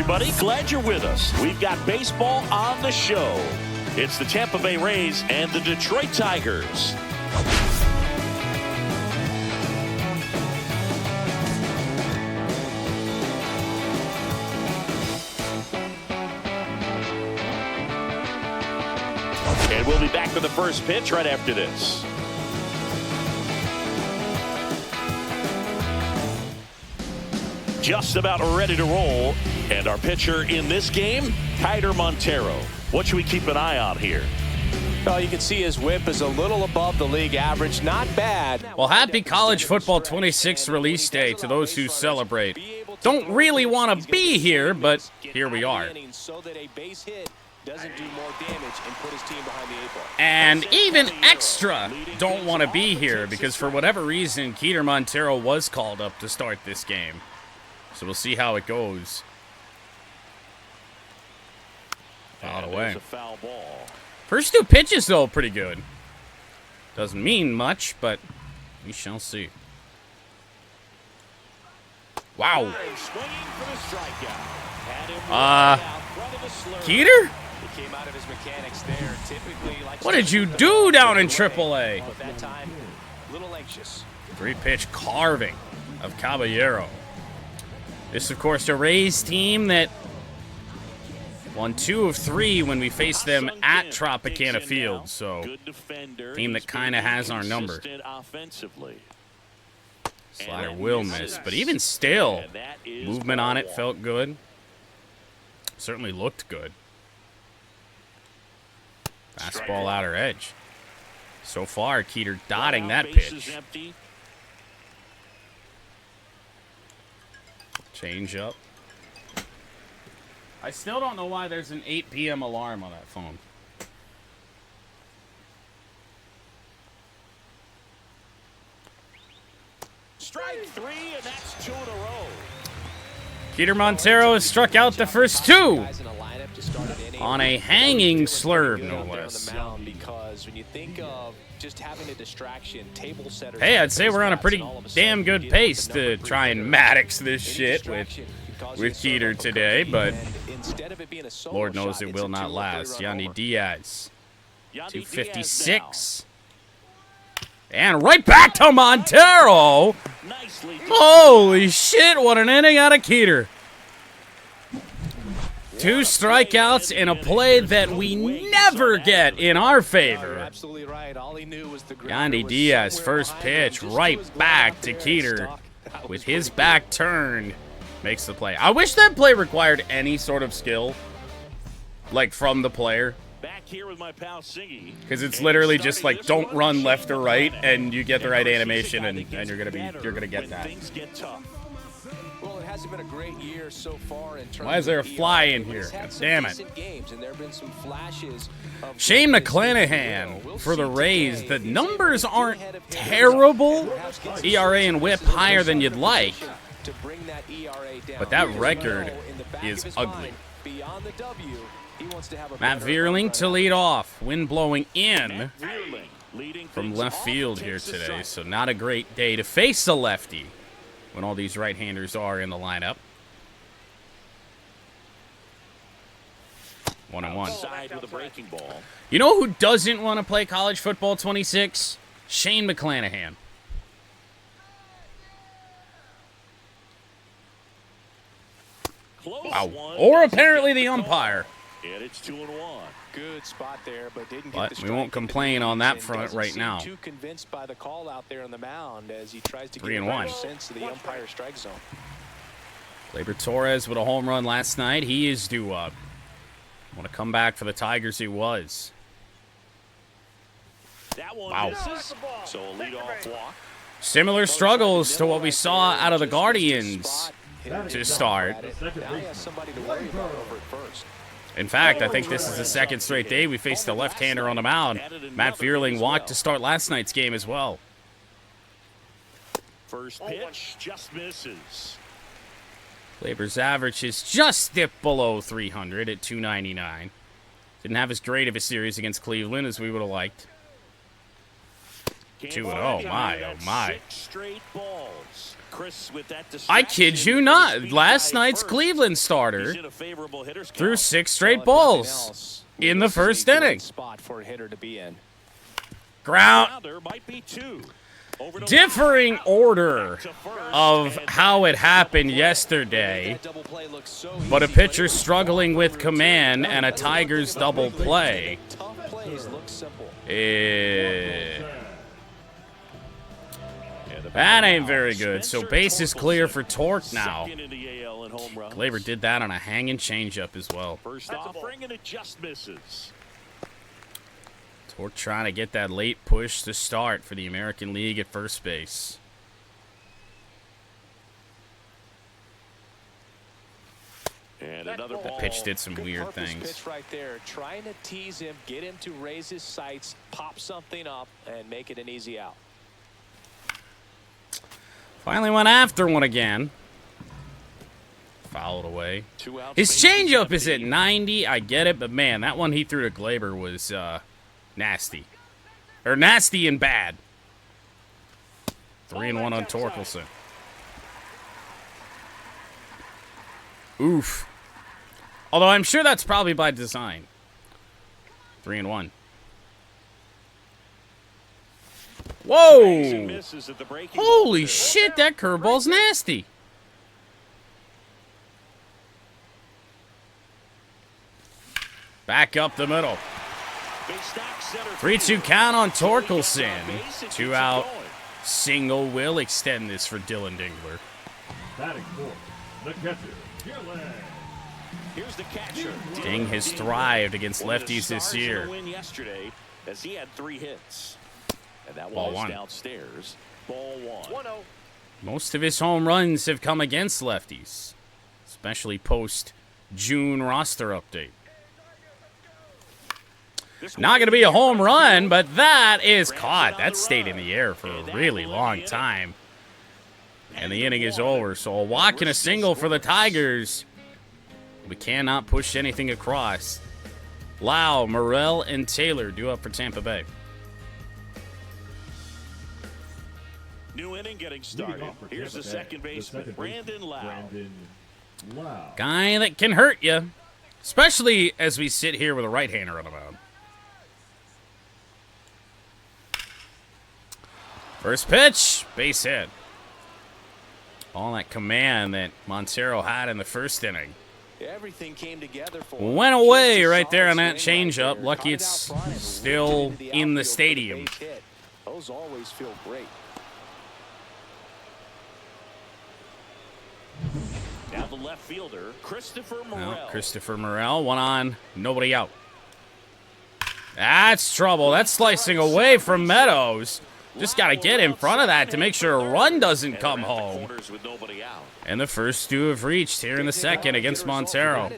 everybody. Glad you're with us. We've got baseball on the show. It's the Tampa Bay Rays and the Detroit Tigers. And we'll be back with the first pitch right after this. Just about ready to roll. And our pitcher in this game, Keider Montero. What should we keep an eye on here? Well, you can see his whip is a little above the league average. Not bad. Well, happy College Football 26 release day to those who celebrate. Don't really want to be here, but here we are. And even extra don't want to be here because for whatever reason, Keider Montero was called up to start this game. So we'll see how it goes. Fouled away. First two pitches, though, pretty good. Doesn't mean much, but we shall see. Wow. Keider? What did you do down in AAA? Three-pitch carving of Caballero. This, of course, a Rays team that won 2 of 3 when we faced them at Tropicana Field. So, team that kind of has our number. Slider will miss, but even still, movement on it felt good. Certainly looked good. Fastball outer edge. So far, Keider dotting that pitch. Change up. I still don't know why there's an 8 p.m. alarm on that phone. Strike 3, and that's 2 in a row. Keider Montero has struck out the first 2 on a hanging slurve, no less. Hey, I'd say we're on a pretty damn good pace to try and Maddox this shit with Keider today, but Lord knows it will not last. Yandy Diaz, 256. And right back to Montero. Holy shit, what an inning out of Keider. 2 strikeouts in a play that we never get in our favor. Yandy Diaz, first pitch, right back to Keider with his back turned. Makes the play. I wish that play required any sort of skill, like from the player. Because it's literally just like don't run left or right, and you get the right animation, and you're gonna get that. Well, it hasn't been a great year so far in terms Why is there a fly in here? God damn it. Shane of McClanahan for the Rays. The numbers aren't terrible. ERA and whip higher than you'd like. But that record is ugly. Matt Vierling to lead off. Wind blowing in from left field here today. So not a great day to face a lefty when all these right-handers are in the lineup. 1-1. You know who doesn't want to play college football 26? Shane McClanahan. Wow. Or apparently the umpire. And it's 2-1. Good spot there, but didn't get the strike. We won't complain on that front right now. Too convinced by the call out there on the mound as he tries to 3-1. get a sense of the umpire strike zone. Gleyber Torres with a home run last night. He is due up. Want to come back for the Tigers? He was. Wow. So a leadoff walk. Similar struggles to what we saw out of the Guardians to start. In fact, I think this is the second straight day we faced a left-hander on the mound. Matt Vierling walked to start last night's game as well. First pitch just misses. Gleyber's average is just dipped below 300 at 299. Didn't have as great of a series against Cleveland as we would have liked. 2-0. My, oh my. 6 straight balls. Chris with that I kid you not. Last night's Cleveland starter threw 6 straight balls in the first inning. Spot for a hitter to be in. Ground. Differing order of how it happened yesterday, but a pitcher struggling with command and a Tigers double play. That ain't very good. So base is clear for Torque now. Glaber did that on a hanging changeup as well. First off, and it just misses. Torque trying to get that late push to start for the American League at first base. And another ball. That pitch did some weird things. Pitch right there, trying to tease him, get him to raise his sights, pop something up, and make it an easy out. Finally went after one again. Fouled away. His changeup is at 90. I get it, but man, that one he threw to Glaber was nasty. Or nasty and bad. 3-1 on Torkelson. Oof. Although I'm sure that's probably by design. 3-1. Whoa! Holy shit, that curveball's nasty. Back up the middle. 3-2 count on Torkelson. 2 out. Single will extend this for Dylan Dingler. Batting fourth, the catcher, Dylan. Here's the catcher. Ding has thrived against lefties this year. Win yesterday as he had 3 hits. And that Ball was one. downstairs. Ball 1. Most of his home runs have come against lefties, especially post-June roster update. Not going to be a home run, but that is caught. That stayed in the air for a really long time. And the inning is over, so a walk and a single for the Tigers. We cannot push anything across. Lau, Morel, and Taylor due up for Tampa Bay. New inning getting started. Here's the second baseman, Brandon Lau. Guy that can hurt you, especially as we sit here with a right-hander on the mound. First pitch, base hit. All that command that Montero had in the first inning. Everything came together for Went away right there on that changeup. Lucky it's still in the stadium. Those always feel great. Now the left fielder, Christopher Morel. Well, Christopher Morel, 1 on, nobody out. That's trouble. That's slicing away from Meadows. Just got to get in front of that to make sure a run doesn't come home. And the first 2 have reached here in the second against Montero.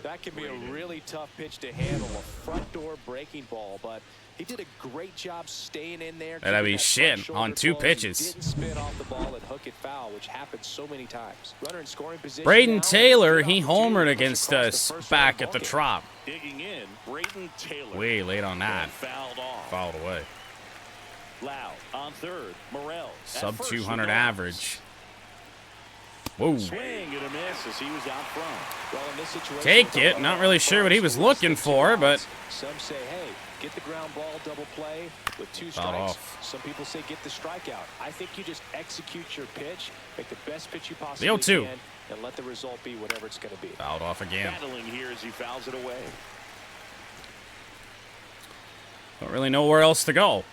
That can be a really tough pitch to handle, a front door breaking ball, but he did a great job staying in there. That'd be shit on 2 pitches. Didn't spin off the ball and hook it foul, which happens so many times. Runner in scoring position. Braden Taylor, he homered against us back at the Trop. Digging in, Braden Taylor. Way late on that. Fouled off. Fouled away. Lau on third. Morel. Sub 200 average. Whoa. Swing and a miss as he was out front. Well, in this situation, Take it. Not really sure what he was looking for, but some say, hey, get the ground ball, double play with 2 strikes. off. Some people say get the strikeout. I think you just execute your pitch, make the best pitch you possibly The 0-2. can, and let the result be whatever it's going to be. Fouled off again. Battling here as he fouls it away. Don't really know where else to go.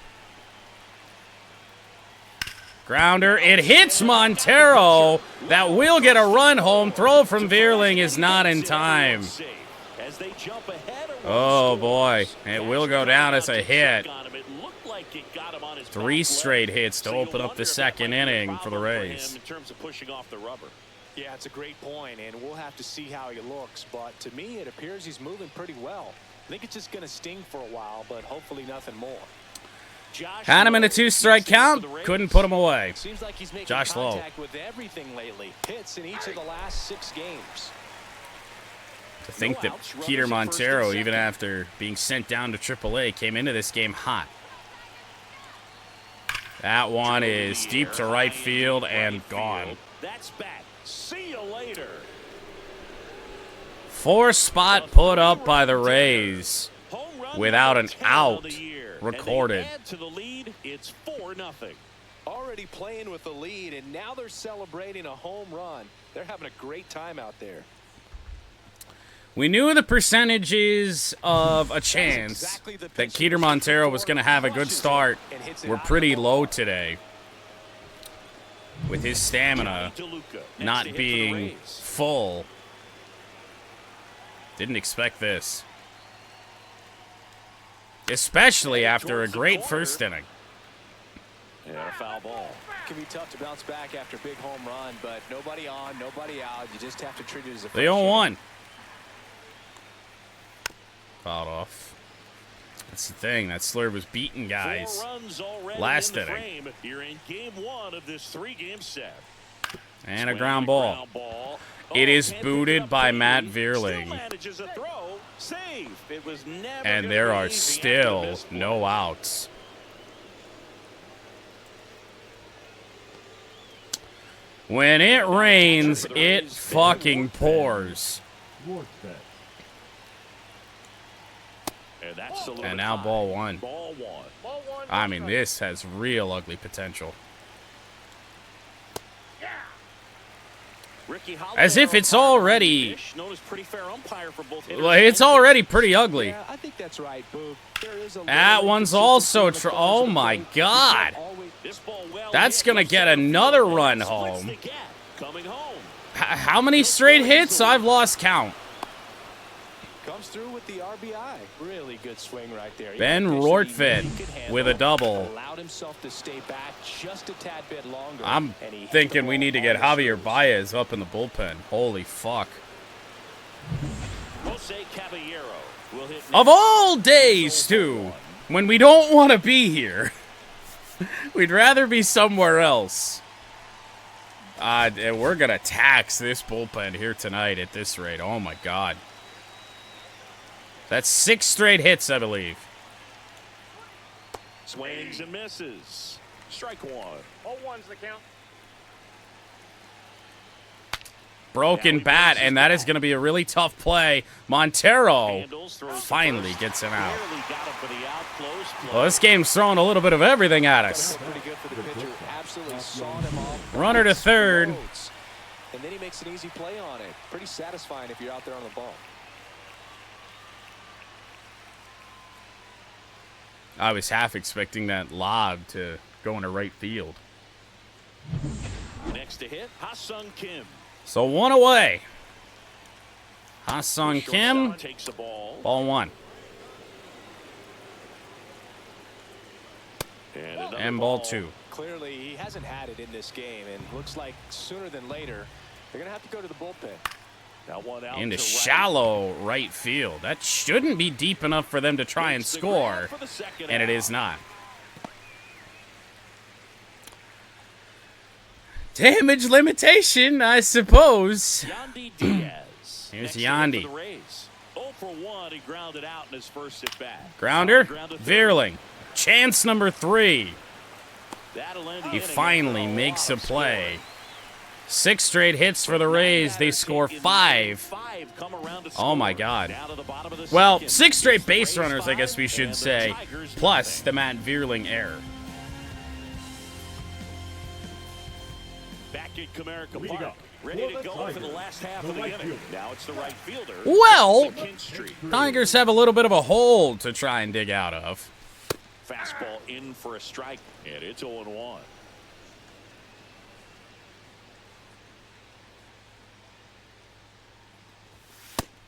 Grounder. It hits Montero. That will get a run home. Throw from Veerling is not in time. Oh, boy. It will go down as a hit. 3 straight hits to open up the second inning for the Rays. In terms of pushing off the rubber. Yeah, it's a great point, and we'll have to see how he looks. But to me, it appears he's moving pretty well. I think it's just going to sting for a while, but hopefully nothing more. Had him in a 2-strike count. Couldn't put him away. Seems like he's making Josh Lowe. contact with everything lately. Hits in each of the last 6 games. To think that Peter Montero, even after being sent down to AAA, came into this game hot. That one is deep to right field and gone. That's back. See you later. 4 spot put up by the Rays without an out recorded. Add to the lead, it's 4-0. Already playing with the lead, and now they're celebrating a home run. They're having a great time out there. We knew the percentages of a chance that Keter Montero was going to have a good start were pretty low today, with his stamina not being full. Didn't expect this, especially after a great first inning. Yeah, a foul ball. It can be tough to bounce back after a big home run, but nobody on, nobody out. You just have to treat it as a They 0-1. Fouled off. That's the thing. That slurve was beating guys last inning. You're in game 1 of this 3-game set. And a ground ball. It is booted by Matt Vierling. And there are still no outs. When it rains, it fucking pours. And now ball one. I mean, this has real ugly potential. As if it's already... Well, it's already pretty ugly. Yeah, I think that's right, Boo. That one's also... Oh, my God. That's going to get another run home. How many straight hits? I've lost count. Comes through with the RBI. Really good swing right there. Ben Rortvedt with a double. Allowed himself to stay back just a tad bit longer. I'm thinking we need to get Javier Baez up in the bullpen. Holy fuck. Of all days, too, when we don't want to be here. We'd rather be somewhere else. And we're going to tax this bullpen here tonight at this rate. Oh, my God. That's 6 straight hits, I believe. Swings and misses. Strike one. 0-1's the count. Broken bat, and that is going to be a really tough play. Montero finally gets him out. Well, this game's throwing a little bit of everything at us. Runner to third. And then he makes an easy play on it. Pretty satisfying if you're out there on the ball. I was half expecting that lob to go into right field. Next to hit, Ha-Sung Kim. So 1 away. Ha-Sung Kim, takes the ball. Ball 1. And ball 2. Clearly, he hasn't had it in this game, and looks like sooner than later, they're going to have to go to the bullpen. That one out Into to shallow right field. That shouldn't be deep enough for them to try and score, and it is not. Damage limitation, I suppose. Yandy Diaz. Here's Yandy. 0 for 1, he grounded out in his first at bat. Grounder, Vierling. Chance number 3. He finally makes a play. 6 straight hits for the Rays. They score 5. Oh, my God. Well, 6 straight base runners, I guess we should say, plus the Matt Vierling error. Back at Comerica Park, ready to go for the last half of the inning. Now it's the right fielder. Well, Tigers have a little bit of a hole to try and dig out of. Fastball in for a strike, and it's 0-1.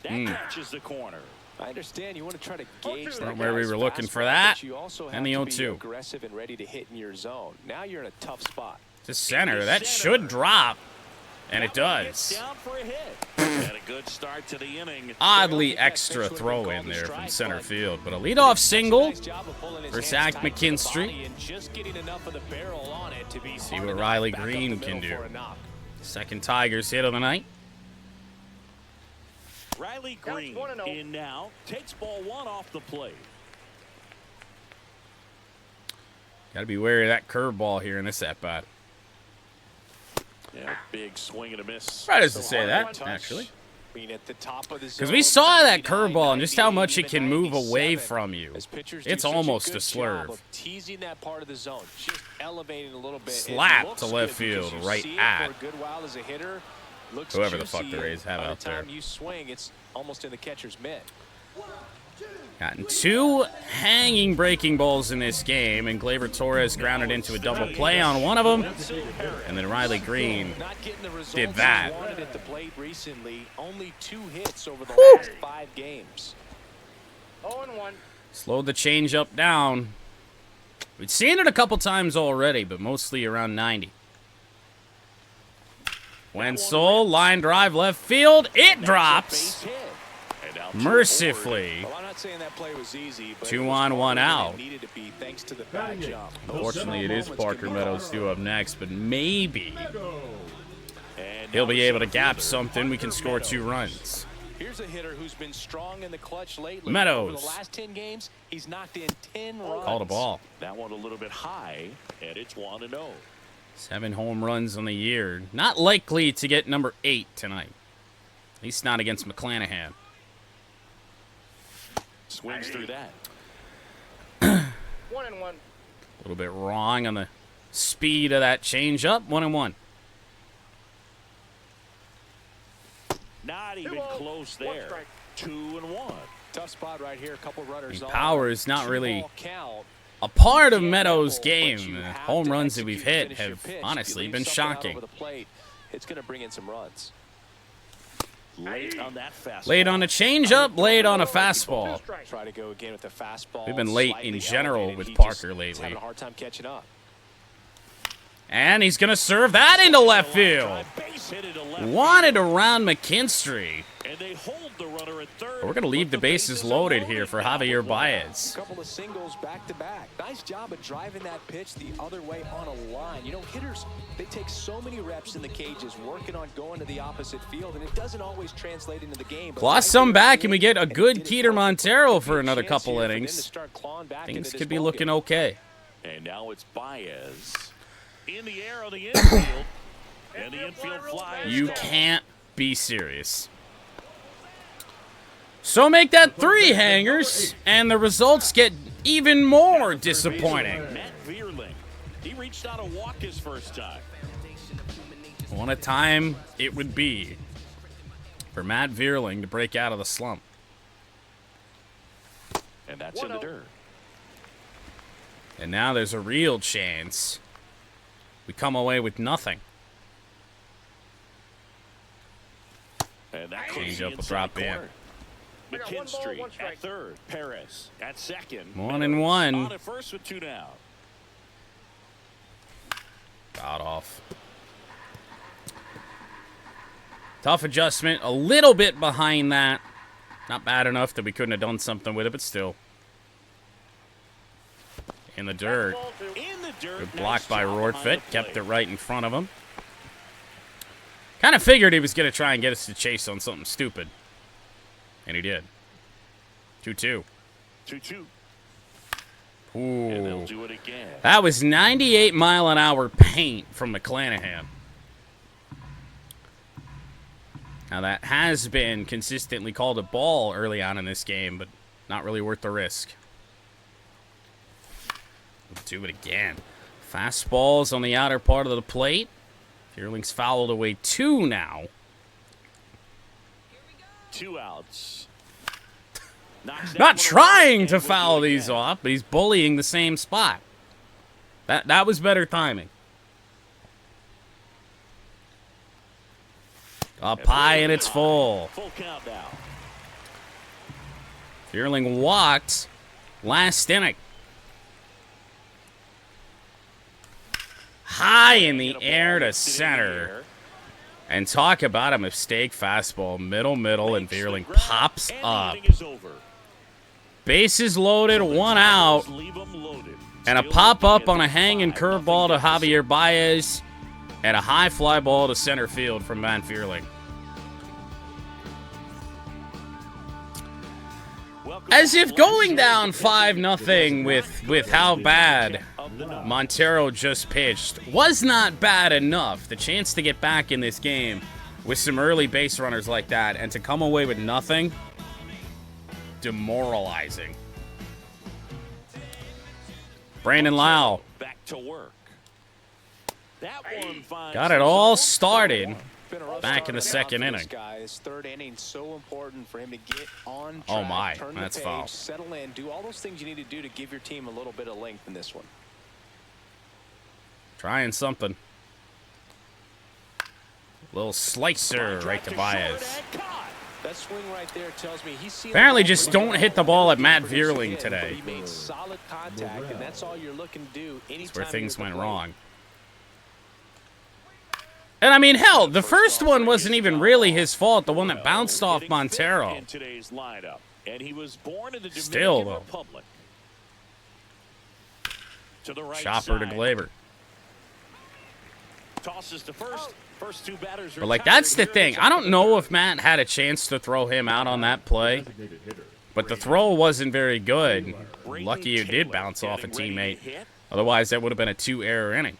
That catches the corner. I understand you want to try to gauge that where we guy's were looking fastball, for that. but you also And the have to be 0-2. aggressive and ready to hit in your zone. Now you're in a tough spot. To center. That should drop. And it does. Down for a hit. And a good start to the inning. Oddly extra throw in there from center field. But a leadoff single for Zach McKinstry. See what Riley Green can do. Second Tigers hit of the night. Riley Green in now. Takes ball 1 off the plate. Got to be wary of that curveball here in this at-bat. Yeah, big swing and a miss. Right as to say that, actually. Because Because we saw that curveball and just how much it can move away from you. It's almost a slurve. Teasing that part of the zone, just elevating a little bit. Slap to left field, right at whoever the fuck the Rays have out there. You swing, it's almost in the catcher's mitt. Gotten 2 hanging breaking balls in this game, and Gleyber Torres grounded into a double play on one of them, and then Riley Green did that. At the plate recently, only 2 hits over the last 5 games. 0-1. Slowed the changeup down. We've seen it a couple times already, but mostly around 90. Wenzel, line drive left field. It drops. Mercifully. Well, I'm not saying that play was easy, but 2 on, 1 out. needed to be thanks to the back jump. Unfortunately, it is Parker Meadows due up next, but maybe he'll be able to gap something. We can score 2 runs. Here's a hitter who's been strong in the clutch lately. Meadows. Over the last 10 games, he's knocked in 10 runs. Called a ball. That one a little bit high, and it's 1-0. 7 home runs on the year. Not likely to get number 8 tonight. At least not against McClanahan. Swings through that. 1-1. A little bit wrong on the speed of that changeup. 1-1. Not even close there. 2-1. Tough spot right here. A couple runners on. Power is not really Two-ball count. a part of Meadows' game. The home runs that we've hit have honestly been shocking. It's going to bring in some runs. Late on that fastball. Late on a changeup, late on a fastball. Try to go again with the fastball. We've been late in slightly general elevated. with He Parker just lately. having a hard time catching up. And he's going to serve that into left field. Base hit into left Wanted around McKinstry. and they hold the runner at third. But we're going to leave the bases loaded here for Javier Baez. A couple of singles back to back. Nice job of driving that pitch the other way on a line. You know, hitters, they take so many reps in the cages working on going to the opposite field, and it doesn't always translate into the game. Lost some back, and we get a good Keeter Montero for another couple innings. Things could be looking okay. And now it's Baez in the air on the infield. And the infield flies. You can't be serious. So make that 3 hangers, and the results get even more disappointing. Matt Vierling. He reached out a walk his first time. What a time it would be for Matt Vierling to break out of the slump. And that's in the dirt. And now there's a real chance we come away with nothing. And that Change goes up a drop in. McKinstry at third. Perez at second. 1-1. On at first with 2 down. Got off. Tough adjustment. A little bit behind that. Not bad enough that we couldn't have done something with it, but still. In the dirt. In the dirt. Good block by Rortvedt. Kept it right in front of him. Kind of figured he was going to try and get us to chase on something stupid. And he did. 2-2. 2-2. And they'll Ooh. do it again. That was 98-mile-an-hour paint from McClanahan. Now, that has been consistently called a ball early on in this game, but not really worth the risk. We'll do it again. Fastballs on the outer part of the plate. Vierling's fouled away 2 now. 2 outs. Not trying to foul these off, but he's bullying the same spot. That was better timing. Up high and it's full. Full count now. Vierling walked last inning. High in the air to center. And talk about a mistake fastball. Middle, and Vierling pops up. Bases loaded, 1 out. And a pop-up on a hanging curveball to Javier Baez. And a high fly ball to center field from Van Vierling. As if going down 5-0 with how bad Montero just pitched was not bad enough. The chance to get back in this game with some early base runners like that and to come away with nothing, demoralizing. Brandon Lau Back to work. That one finds got it all started back in the second inning. Guys, third inning so important for him to get on track, Oh my, turn the that's page, foul. settle in, do all those things you need to do to give your team a little bit of length in this one. Trying something. Little slicer right to Baez. That swing right there tells me he's Apparently just don't hit the ball at Matt Vierling today. He made solid contact, and that's all you're looking to do. That's where things went wrong. And I mean, hell, the first one wasn't even really his fault. The one that bounced off Montero. in today's lineup, and he was born in the Still, Dominican though. Republic. To the right Chopper to side. Glaber. Tosses to first. First two batters are But, like, tied that's the here. thing. I don't know if Matt had a chance to throw him out on that play, but the throw wasn't very good. Lucky it did bounce off a teammate. Otherwise, that would have been a 2-error inning.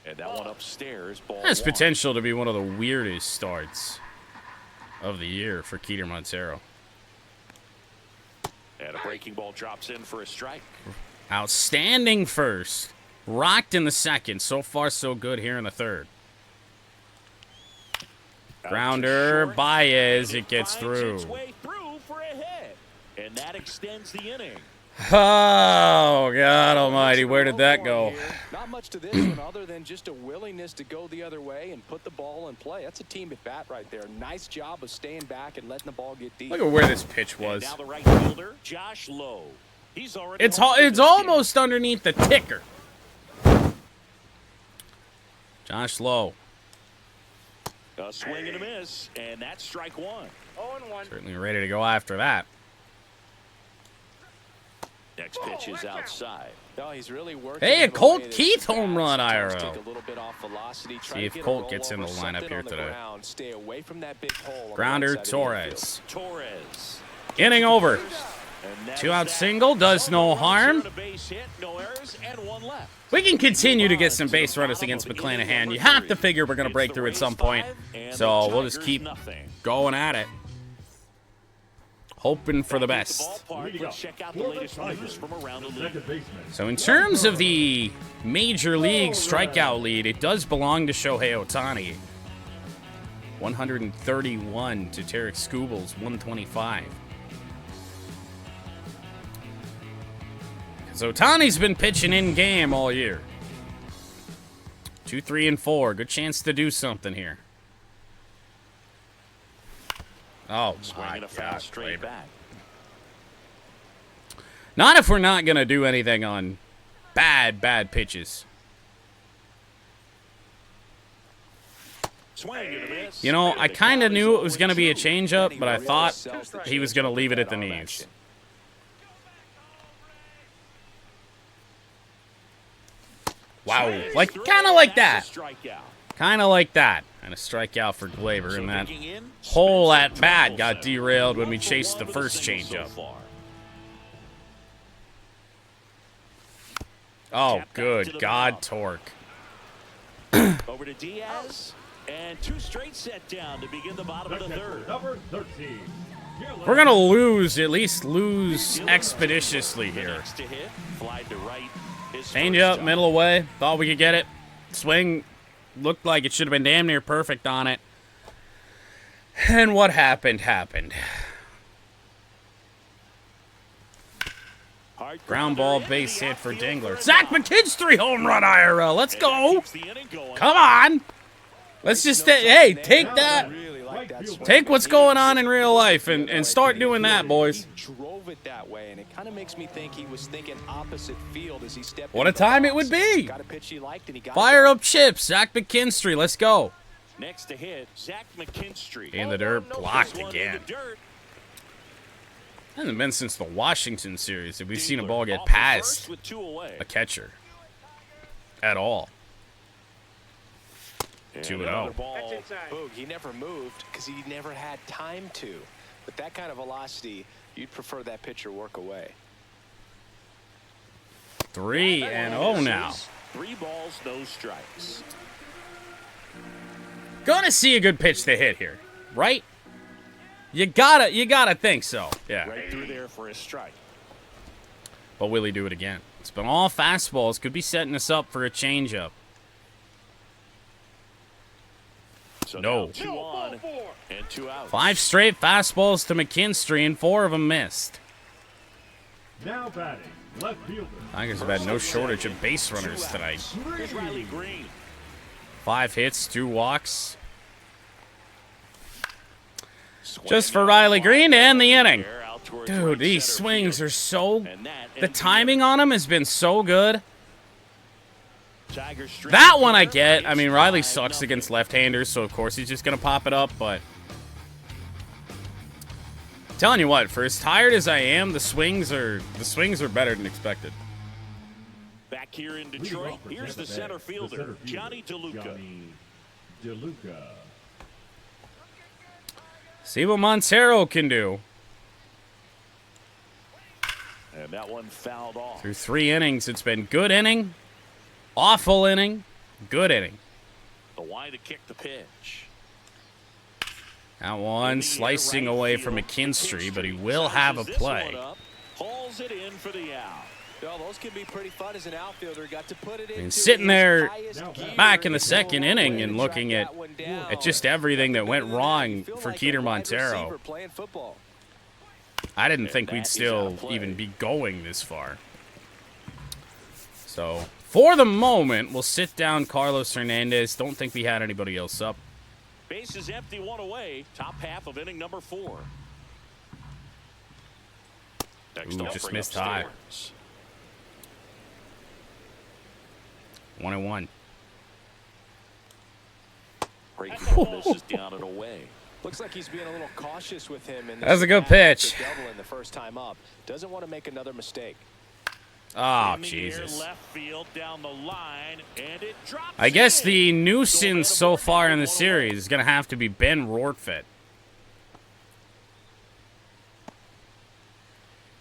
And that one upstairs. Ball Has one. potential to be one of the weirdest starts of the year for Keter Montero. And a breaking ball drops in for a strike. Outstanding first. Rocked in the second. So far, so good here in the third. Grounder, Short. Baez, it gets Finds its through. way through for a hit. And that extends the inning. Oh, God almighty, where did that go? Not much to this one other than just a willingness to go the other way and put the ball in play. That's a team at bat right there. Nice job of staying back and letting the ball get deep. Look at where this pitch And was. now the right fielder, Josh Lowe. He's already It's home it's this almost underneath the ticker. Josh Lowe. game. A swing and a miss, and that's strike one. 0-1. Certainly ready to go after that. Next pitch is outside. No, he's really working Hey, a him Colt away to Keith his home bats, run tries to IRL. take a little bit off velocity, try See to if get a Colt gets in rollover, the lineup something here on the today. ground, stay away from that big hole on the Grounder, right side of the infield. Torres. Torres. Inning over. And that 2 out is that. single does no harm. A base hit, no errors, and one left. We can continue to get some base runners against McClanahan. You have to figure we're going to break through at some point. So we'll just keep going at it. Hoping for the best. Let's check out the latest news from around the league. Second baseman. So in terms of the Major League strikeout lead, it does belong to Shohei Ohtani. 131 to Tarek Skubal's 125. Because Ohtani's been pitching in game all year. 2, 3, and 4. Good chance to do something here. Oh, my Swinging a foul God. straight Glaber. back. Not if we're not going to do anything on bad pitches. Swing and a miss. You know, I kind of knew it was going to be a changeup, but I thought he was going to leave it at the knees. Wow, like kind of like that. Strikeout. Kind of like that. And a strikeout for Glaber, So and that digging in, whole Spencer at bat got Torkelson. derailed when we One for chased one the with a first single so changeup. far. Oh, Tap back to good the God, mound. Torque. Over to Diaz. And 2 straight set down to begin the bottom of the third. Number 13. We're going to lose, at least lose expeditiously The here. next to hit, fly to right. His Change first up, time. middle away. Thought we could get it. Swing looked like it should have been damn near perfect on it. And what happened, happened. Hard Ground grounder ball, into base the hit for outfield Dingler. a Zach knock. McKinn's 3 home run IRL. Let's And that go. keeps the inning going. Come on. Let's just, hey, take that. Really like that swing. Take what's going on in real life and start doing that, boys. He drove it that way, and it kind of makes me think he was thinking opposite field as he stepped. What a into the time it box. would be. Got a pitch he liked, and he got Fire it. up chips. Zach McKinstry. Let's go. Next to hit, Zach McKinstry. In the dirt, blocked This one in again. the dirt. Hasn't been since the Washington series that we've seen a ball get Off the past first with 2 away. a catcher at all. And 2-0. another ball. That's inside. Boog, he never moved because he never had time to. With that kind of velocity, you'd prefer that pitcher work away. 3-0 now. 3 balls, no strikes. Gonna see a good pitch to hit here, right? You gotta think so. Yeah. Right through there for a strike. But will he do it again? It's been all fastballs. Could be setting us up for a changeup. So No. now 2 on and 2 out. 5 straight fastballs to McKinstry, and 4 of them missed. Now batting, left fielder. Tigers have had no shortage of base runners tonight. Here's Riley Green. 5 hits, 2 walks. Just for Riley Green to end the inning. Dude, these swings are so... The timing on them has been so good. That one I get. I mean, Riley sucks against left-handers, so of course he's just going to pop it up, but... Telling you what, for as tired as I am, the swings are better than expected. Back here in Detroit, here's the center fielder, Johnny DeLuca. Johnny DeLuca. See what Montero can do. And that one fouled off. Through 3 innings, it's been good inning, awful inning, good inning. The wide to kick the pitch. That one slicing away from McKinstry, but he will have a play. Hauls it in for the out. Well, those can be pretty fun as an outfielder. Got to put it in. And sitting there back in the 2nd inning and looking at just everything that went wrong for Keter Montero. I didn't think we'd still even be going this far. So, for the moment, we'll sit down Carlos Hernandez. Don't think we had anybody else up. Base is empty, 1 away. Top half of inning number 4. Next Ooh, up, just bring missed up high. Stearns. 1-1. Breaking ball misses down and away. Looks like he's being a little cautious with him. In That's a good pitch. Double in the first time up. Doesn't want to make another mistake. Oh, In the Jesus. air, left field, down the line, and it drops I guess in. the nuisance so far in the series is going to have to be Ben Rortvedt.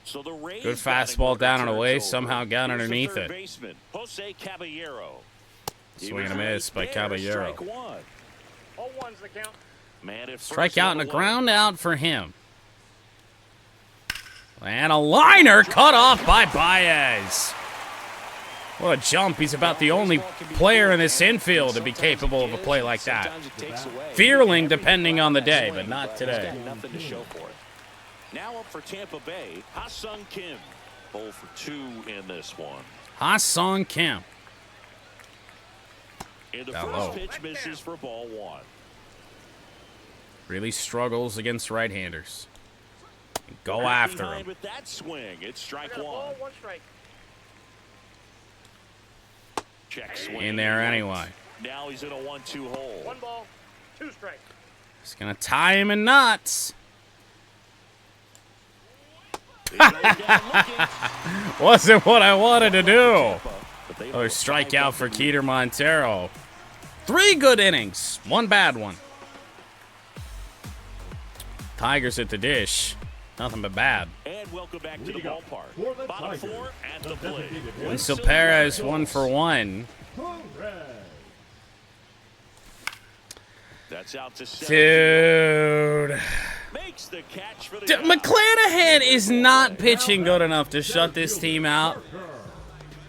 So the Rays Good batting fastball order down and turns away. over. Somehow got Here's the underneath third it. Baseman, Jose Caballero. Swing and a miss by Caballero. Strike 1. 0-1's the count. Man at Strike first, out and a 1 away. ground out for him. And a liner cut off by Baez. What a jump. He's about the only player in this infield to be capable of a play like that. Fearling depending on the day, but not today. Nothing to show for it. Now up for Tampa Bay, Ha-Sung Kim. 0 for 2 in this one. Ha-Sung Kim. And the Down first low. pitch misses for ball 1. Really struggles against right-handers. Go Right after behind him. with that swing. It's I strike got a 1. ball, 1 strike. Check swing. In there anyway. Now he's in a 1-2 hole. 1 ball, 2 strikes. He's going to tie him in knots. He goes down looking. Wasn't what I wanted to do. But they Another both strikeout for tied up Keter Montero. 3 good innings, 1 bad one. Tigers at the dish. Nothing but bad. And welcome back to the Leading up ballpark. for the Bottom Tigers, 4 at the the plate. designated Winsel Perez 1 for 1. Perez. That's out to center. Dude. Makes the catch for the McClanahan is not pitching good enough to shut this team out.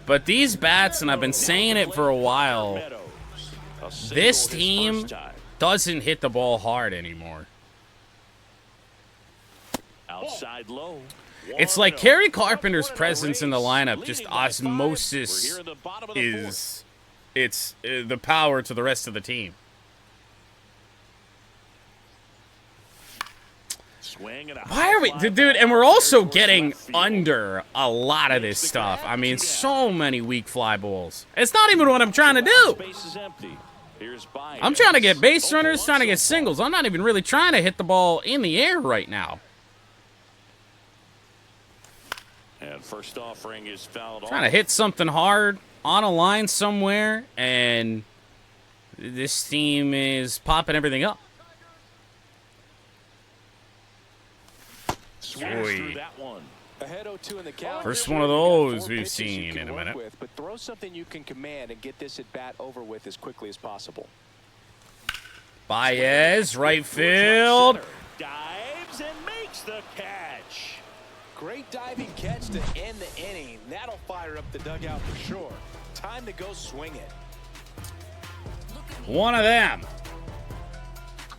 But these bats, and I've been saying it for a while, Meadows. A single this his team first time. doesn't hit the ball hard anymore. Outside low. It's like Kerry Carpenter's presence in the lineup, just osmosis is it's the power to the rest of the team. Why are we, dude? And we're also getting under a lot of this stuff. I mean, so many weak fly balls. It's not even what I'm trying to do. I'm trying to get base runners, trying to get singles. I'm not even really trying to hit the ball in the air right now. And first offering is fouled off. Trying to hit something hard on a line somewhere, and this team is popping everything up. Through that one. Ahead 0-2 in the count. First one of those we've seen in a minute. But throw something you can command and get this at bat over with as quickly as possible. Baez, right field. Dives and makes the catch. Great diving catch to end the inning. That'll fire up the dugout for sure. Time to go swing it. One of them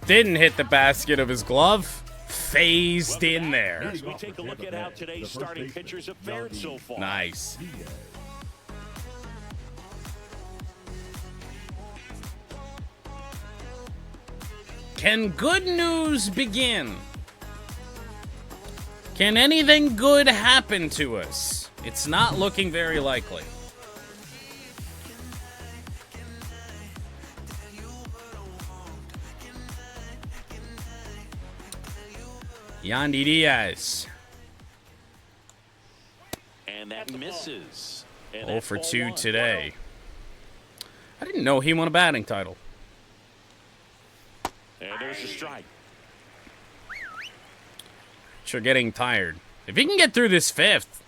didn't hit the basket of his glove. Phased in there. As we take a look at how today's starting pitchers have fared so far. Nice. Can good news begin? Can anything good happen to us? It's not looking very likely. Yandy Diaz. And that misses. And 0 that's for ball 2 one. today. I didn't know he won a batting title. And there's a strike. Sure, getting tired. If he can get through this 5th,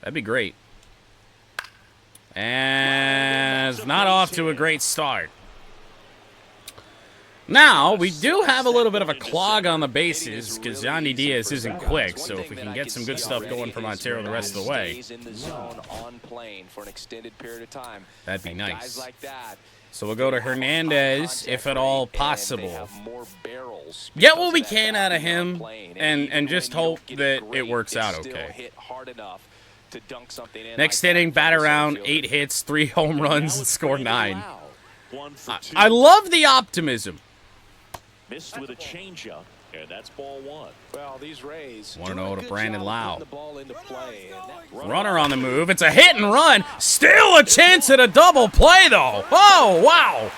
that'd be great. And it's not off to a great start. Now, we do have a little bit of a clog on the bases because Yandy Diaz isn't quick, so if we can get some good stuff going from Ontario the rest of the way, that'd be nice. So we'll go to Hernandez, if at all possible. Get what we can out of him, and just hope that it works out okay. Next inning, bat around, 8 hits, 3 home runs, and score 9. I love the optimism. Missed with a changeup, and that's ball 1. Well, these Rays 1-0 to Brandon Lau. Play, Runner on the move. It's a hit and run. Still a chance at a double play, though. Oh, wow.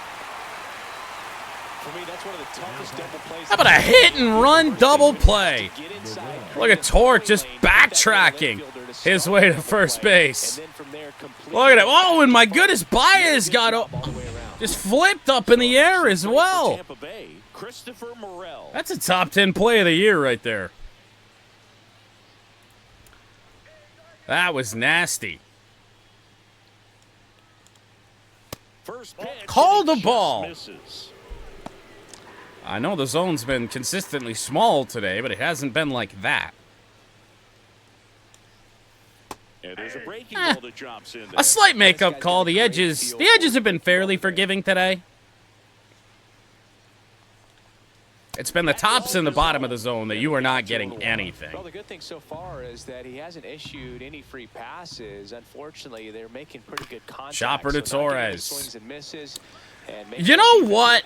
For me, that's one of the toughest double plays. How about a hit and run double play? Look at Torque just backtracking his way to first base. Look at it. Oh, and my goodness, Baez got just flipped up in the air as well. Tampa Bay, Christopher Morel. That's a top 10 play of the year right there. That was nasty. First pitch, Call the and he ball. just misses. I know the zone's been consistently small today, but it hasn't been like that. And there's a breaking ball that drops in there. A slight makeup call. The edges have been fairly forgiving today. It's been the tops and the bottom of the zone that you are not getting anything. Well, the good thing so far is that he hasn't issued any free passes. Unfortunately, they're making pretty good contact. Chopper to so not giving Torres. swings and misses, and You know what?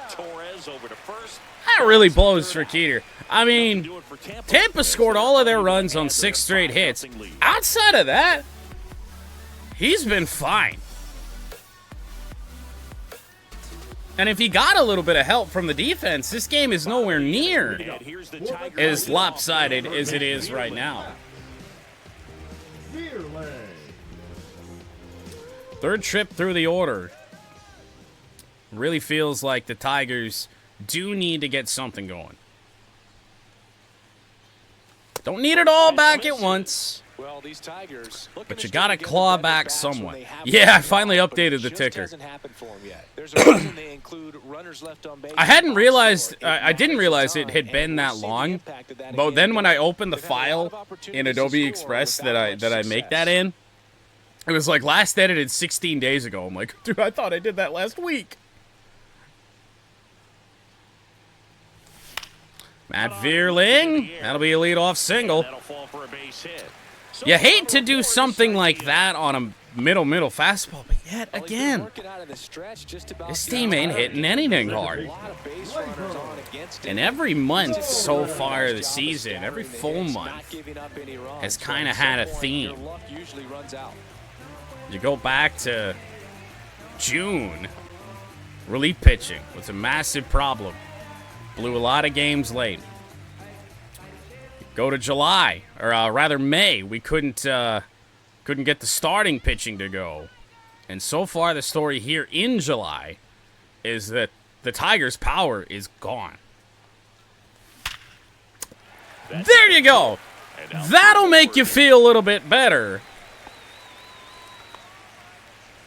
Torres over to first. That really blows for Keeter. I mean, Tampa scored all of their runs on 6 straight hits. Outside of that, he's been fine. And if he got a little bit of help from the defense, this game is nowhere near as lopsided as it is right now. Third trip through the order. Really feels like the Tigers do need to get something going. Don't need it all back at once. Well, these Tigers, But you gotta claw back somewhat. Yeah, I finally updated the ticker. I hadn't realized, I didn't realize it had been that long. But then when I opened the file in Adobe Express that I make that in, it was like last edited 16 days ago. I'm like, dude, I thought I did that last week. Matt Vierling, that'll be a leadoff single. That'll fall for a base hit. You hate to do something like that on a middle fastball, but yet again, this team ain't hitting anything hard. And every month so far this season, every full month, has kind of had a theme. You go back to June, relief pitching was a massive problem. Blew a lot of games late. Go to July, or rather May, we couldn't get the starting pitching to go. And so far the story here in July is that the Tigers' power is gone. There you go. That'll make you feel a little bit better.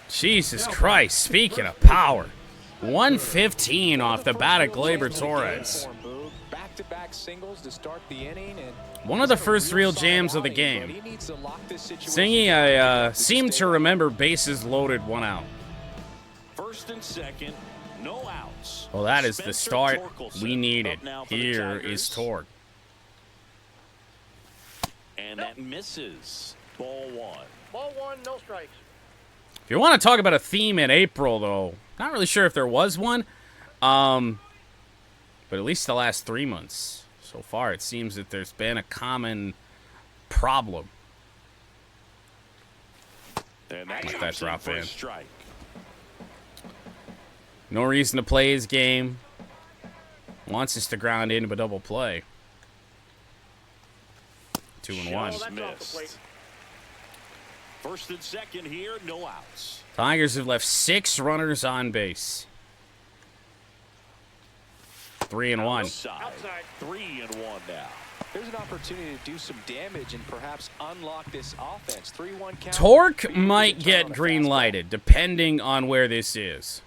Jesus Christ, speaking of power. 115 off the bat of Gleyber Torres. One of the first real jams of the game. Singy, I seem to remember bases loaded, 1 out. First and second, no outs. Well, that is the start we needed. Here is Torque. And that misses. Ball 1. Ball 1, no strikes. If you want to talk about a theme in April, though, not really sure if there was one. But at least the last 3 months so far, it seems that there's been a common problem. And Let that drop in. Strike. No reason to play his game. Wants us to ground into a double play. 2-1. Oh, that's off the plate. First and second here, no outs. Tigers have left 6 runners on base. 3-1. Outside. 3-1 now. There's an opportunity to do some damage and perhaps unlock this offense. 3-1 count. Torque might get green lighted, depending on where this is.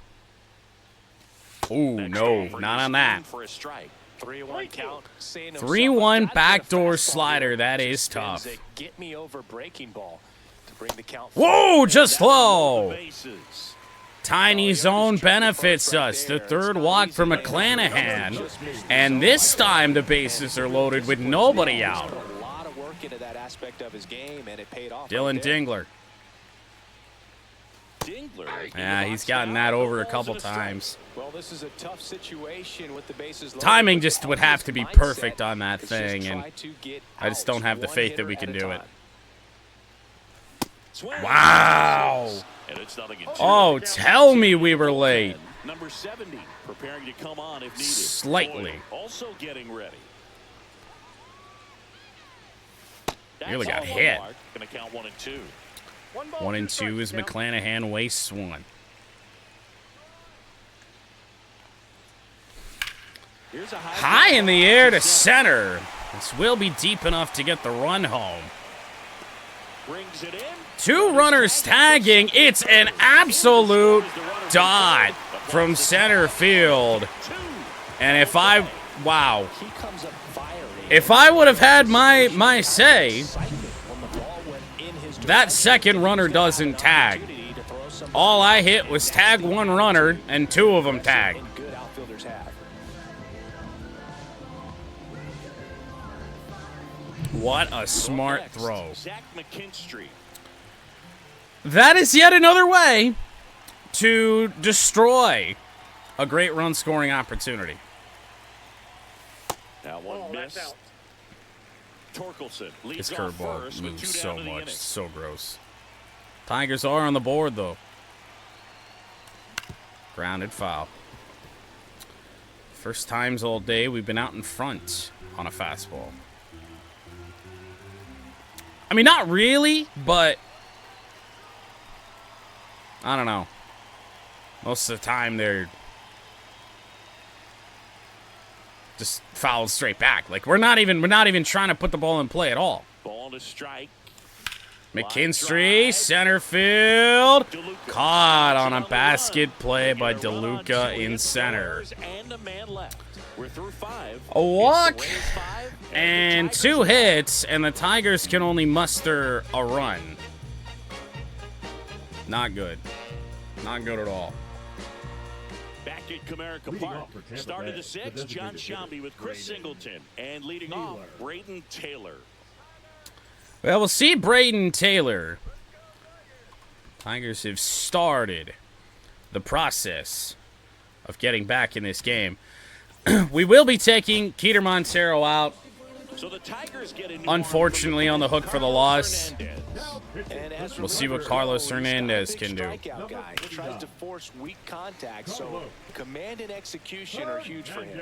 Ooh, no, not on that. For a strike. 3-1 count. 3-1 backdoor slider. That is tough. Get me over breaking ball to bring the count. Whoa, just low. Bases. Tiny zone benefits us. The third walk for McClanahan. And this time the bases are loaded with nobody out. A lot of work into that aspect of his game, and it paid off. Dylan Dingler. Yeah, he's gotten that over a couple times. Well, this is a tough situation with the bases loaded. Timing just would have to be perfect on that thing, and I just don't have the faith that we can do it. Wow. Oh, tell me we were late. Number 70 preparing to come on if needed. Slightly. Also getting ready. Nearly got hit. Gonna count 1 and 2. 1 and 2 as McClanahan wastes 1. High in the air to center. This will be deep enough to get the run home. Brings it in. 2 runners tagging. It's an absolute dot from center field. And if I, wow. If I would have had my say, that second runner doesn't tag. All I hit was tag 1 runner, and 2 of them tagged. What a smart throw. That is yet another way to destroy a great run-scoring opportunity. That one missed. Torkelson leads This off curveball first with moves 2 so down to the much. inning. It's so gross. Tigers are on the board, though. Grounded foul. First times all day we've been out in front on a fastball. I mean, not really, but I don't know. Most of the time they're just fouled straight back. Like we're not even trying to put the ball in play at all. Ball to strike. McKinstry, center field. Caught on a basket play by DeLuca in center. And a man left. We're through 5. A walk and 2 hits, and the Tigers can only muster a run. Not good. Not good at all. Back at Comerica Park. Started the 6th, John Shambi with Chris Singleton. And leading off, Braden Taylor. Well, we'll see Braden Taylor. Tigers have started the process of getting back in this game. We will be taking Keter Montero out. So the Tigers get Unfortunately, on the hook for the loss. We'll see what Carlos Hernandez can do. Tries to force weak contact, so command and execution are huge for him.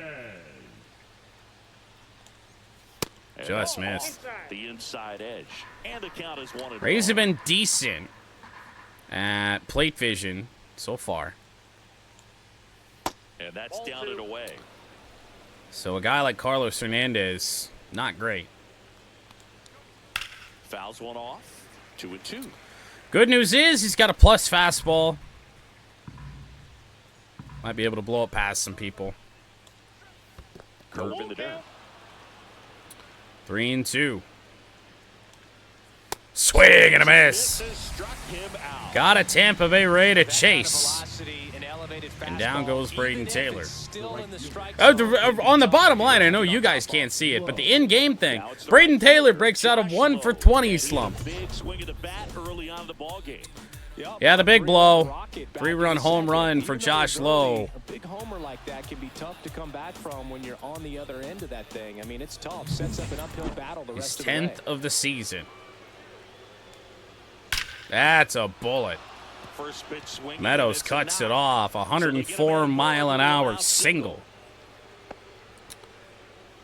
Just missed. The inside edge. And the count is 1-1. Rays have been decent at plate vision so far. And that's down and away. So a guy like Carlos Hernandez, not great. Fouls one off. 2-2. Good news is he's got a plus fastball. Might be able to blow it past some people. Curve in the dirt. 3-2. Swing and a miss. Got a Tampa Bay Ray to chase. And down goes Braden Taylor. On the bottom line, I know you guys can't see it, but the in-game thing, Braden Taylor breaks out of 1 for 20 slump. Big swing of the bat early on in the ball game. Yeah, the big blow. 3-run home run for Josh Lowe. A big homer like that can be tough to come back from when you're on the other end of that thing. I mean, it's tough. Sets up an uphill battle the rest His of the way. 10th of the season. That's a bullet. First pitch swing. Meadows cuts it off. 104-mile-an-hour single.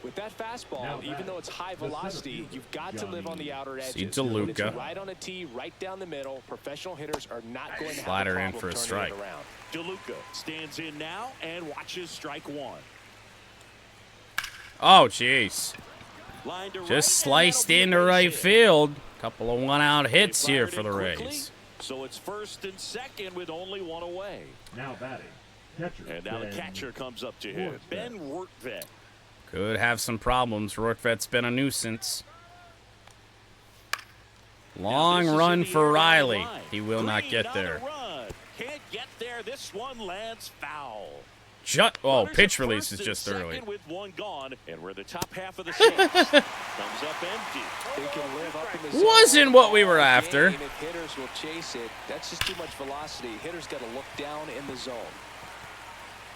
With that fastball, even though it's high velocity, you've got to live on the outer edges. See DeLuca. It's right on a tee, right down the middle. Professional hitters are not going to have Slider a in problem for a turning strike. it around. DeLuca stands in now and watches strike one. Oh, jeez. Line to Just right, sliced and into that'll be a right base hit. field. Couple of one-out hits They here fired for the in quickly, Rays. So it's first and second with only one away. Now batting. Catcher. And now the Ben catcher comes up to him. Rortvedt. Ben Rortvedt. Could have some problems. Rortvedt's been a nuisance. Long run for Riley. He will not get there. Can't get there. This one lands foul. Oh, Runners pitch at release first is just and early. second with one gone, and we're the top half of the sixth. Comes up empty. They can live up in the zone Wasn't what we were all after. game. If hitters will chase it, that's just too much velocity. Hitters got to look down in the zone.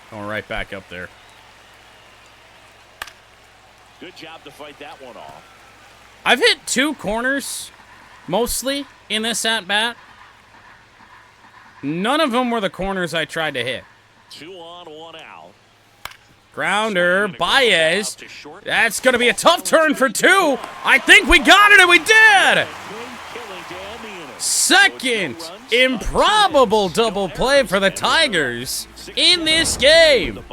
Going right back up there. Good job to fight that one off. I've hit 2 corners, mostly, in this at-bat. None of them were the corners I tried to hit. 2 on, 1 out. Grounder, Baez. That's going to be a tough turn for 2. I think we got it, and we did! Second improbable double play for the Tigers in this game.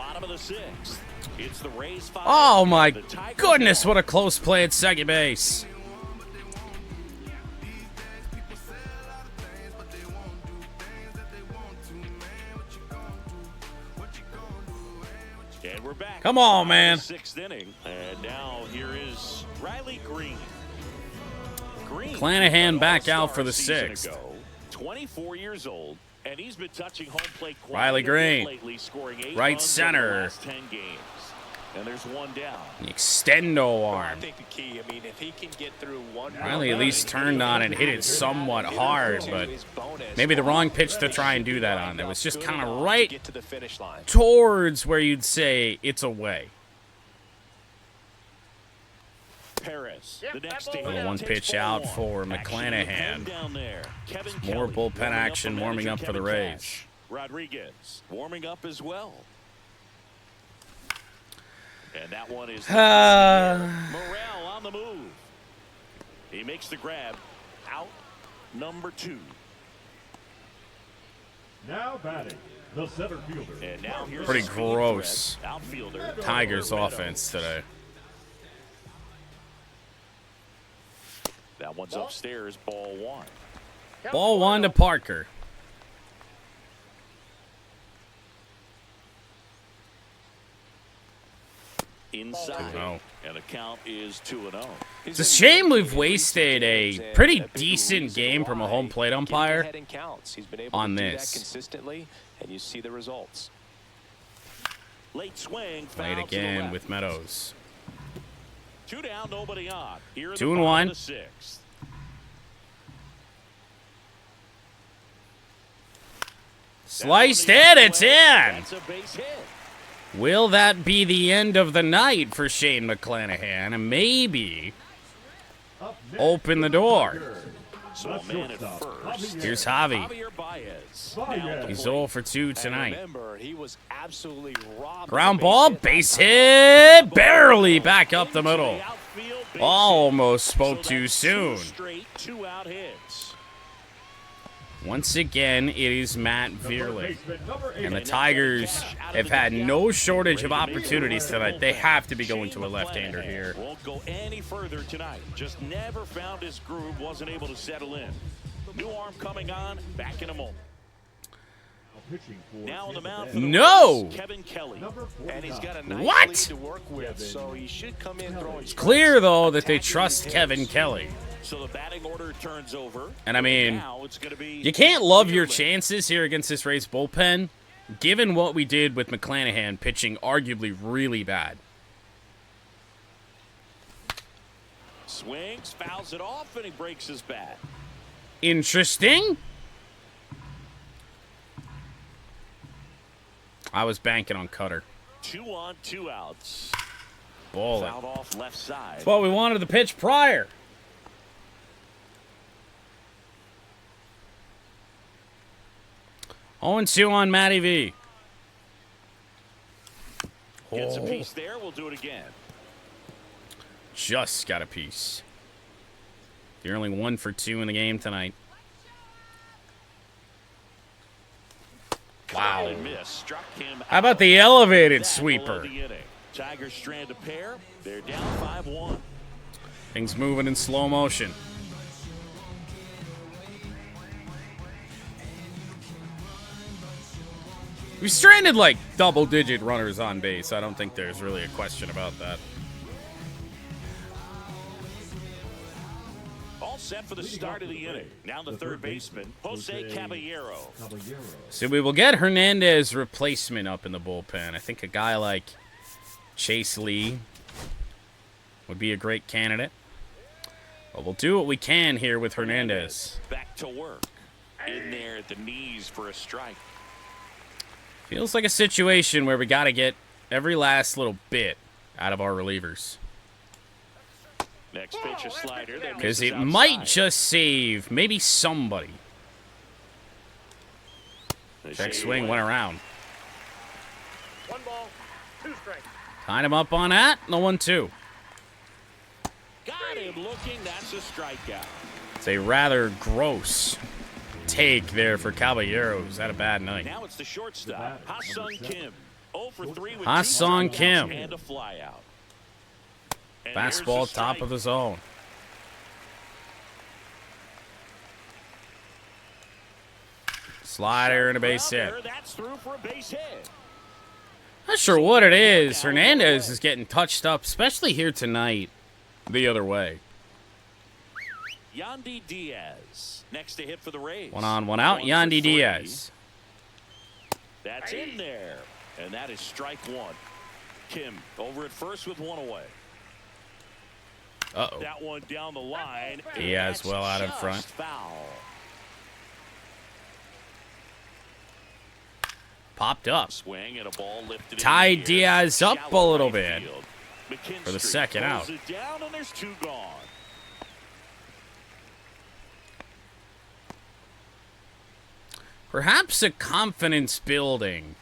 Oh my goodness, what a close play at second base. And we're back. Come on, man. 6th inning. And now here is Riley Green. Clanahan back out for the season 6th. ago, 24 years old, and he's been touching home plate quite Riley a bit Green, lately, scoring 8 right runs in center. the last 10 games. And there's one down. The extendo I arm. think the key, I mean, if he can get through one. Riley at least turned on and hit it somewhat hard, but maybe the wrong pitch to try and do that on. It was just kind of right Get to the finish line. towards where you'd say it's away. Perez, Yep, the next that to ball hit, One takes pitch ball out one. for Action McClanahan. down there. Kevin More Kelly bullpen warming up action for warming manager up for the Kevin Rays. Cash. Rodriguez warming up as well. And that one is Morel on the move. He makes the grab. Out number 2. Now batting. The center fielder. And now here's Pretty a speed gross. threat. Outfielder. Tigers offense today. That one's upstairs. Ball 1. Ball 1 to Parker. Inside. 2-0. And the count is 2-0. It's a shame we've wasted a pretty decent game from a home plate umpire on this. Consistently, and you see the results. Late swing. Played foul to the again left. with Meadows. 2 down, nobody on. Here in 2 the and bottom 1. of the 6th. Sliced it, it's in. That's a base hit. Will that be the end of the night for Shane McClanahan? And maybe Up next, open the door. So a man at first. Here's Javi. Javier Baez. Baez. Now at the He's plate. 0 for 2 tonight. Remember, he was absolutely robbed. Ground ball, base hit, barely back up the middle. Outfield, base Almost hit. spoke So too that's soon. 2 straight 2-out hits. Once again, it is Matt Vierling. And the Tigers have had no shortage of opportunities tonight. They have to be going to a left-hander here. Won't go any further tonight. Just never found his groove, wasn't able to settle in. New arm coming on, back in a moment. Now on the mound for the No! Kevin Kelly. And he's got a nice What? lead to work with, so he should come in throwing. It's clear, though, that they trust Kevin Kelly. So the batting order turns over. And I mean, Now it's gonna be you can't love your chances here against this Rays bullpen, given what we did with McClanahan pitching arguably really bad. Swings, fouls it off, and he breaks his bat. Interesting. I was banking on Cutter. 2 on, 2 outs. Ball it. Fouled off left side. That's what we wanted to pitch prior. Oh, and 2 on Matty V. Gets a piece there. We'll do it again. Just got a piece. You're only 1 for 2 in the game tonight. Wow. Miss. Struck him How about out. the elevated That sweeper? below the inning. Tigers strand a pair. They're down 5-1. Things moving in slow motion. We stranded like double-digit runners on base. I don't think there's really a question about that. All set for the start of the inning. Now the third baseman, Jose Caballero. So we will get Hernandez replacement up in the bullpen. I think a guy like Chase Lee would be a great candidate. But we'll do what we can here with Hernandez. Back to work. In there at the knees for a strike. Feels like a situation where we got to get every last little bit out of our relievers. Next pitch a slider. that Because misses it might outside. just save maybe somebody. They Check shade swing away. went around. 1 ball, 2 strikes. Tied him up on that. The 1-2. Got him looking. That's a strikeout. It's a rather gross take there for Caballero. He's had a bad night. Now it's the shortstop, Ha-Sung Kim. 0 for 3 with Ha-Sung 2 Kim. strikeouts and a flyout. And there's Fastball the top strike. of the zone. Slider and a base hit. Grounder, that's through for a base hit. Not sure what it is. Hernandez is getting touched up, especially here tonight, the other way. Yandy Diaz next to hit for the Rays. 1 on, 1 out. 1 for Yandy 3. Diaz. That's in there. And that is strike 1. Kim over at first with 1 away. Uh-oh. That one down the line. and Diaz that's well out in just front. Foul. Popped up. Swing and a ball lifted in Tied the air. Diaz up a Shallow little right bit field. for the McKinstry second out. pulls it down and there's 2 gone. Perhaps a confidence-building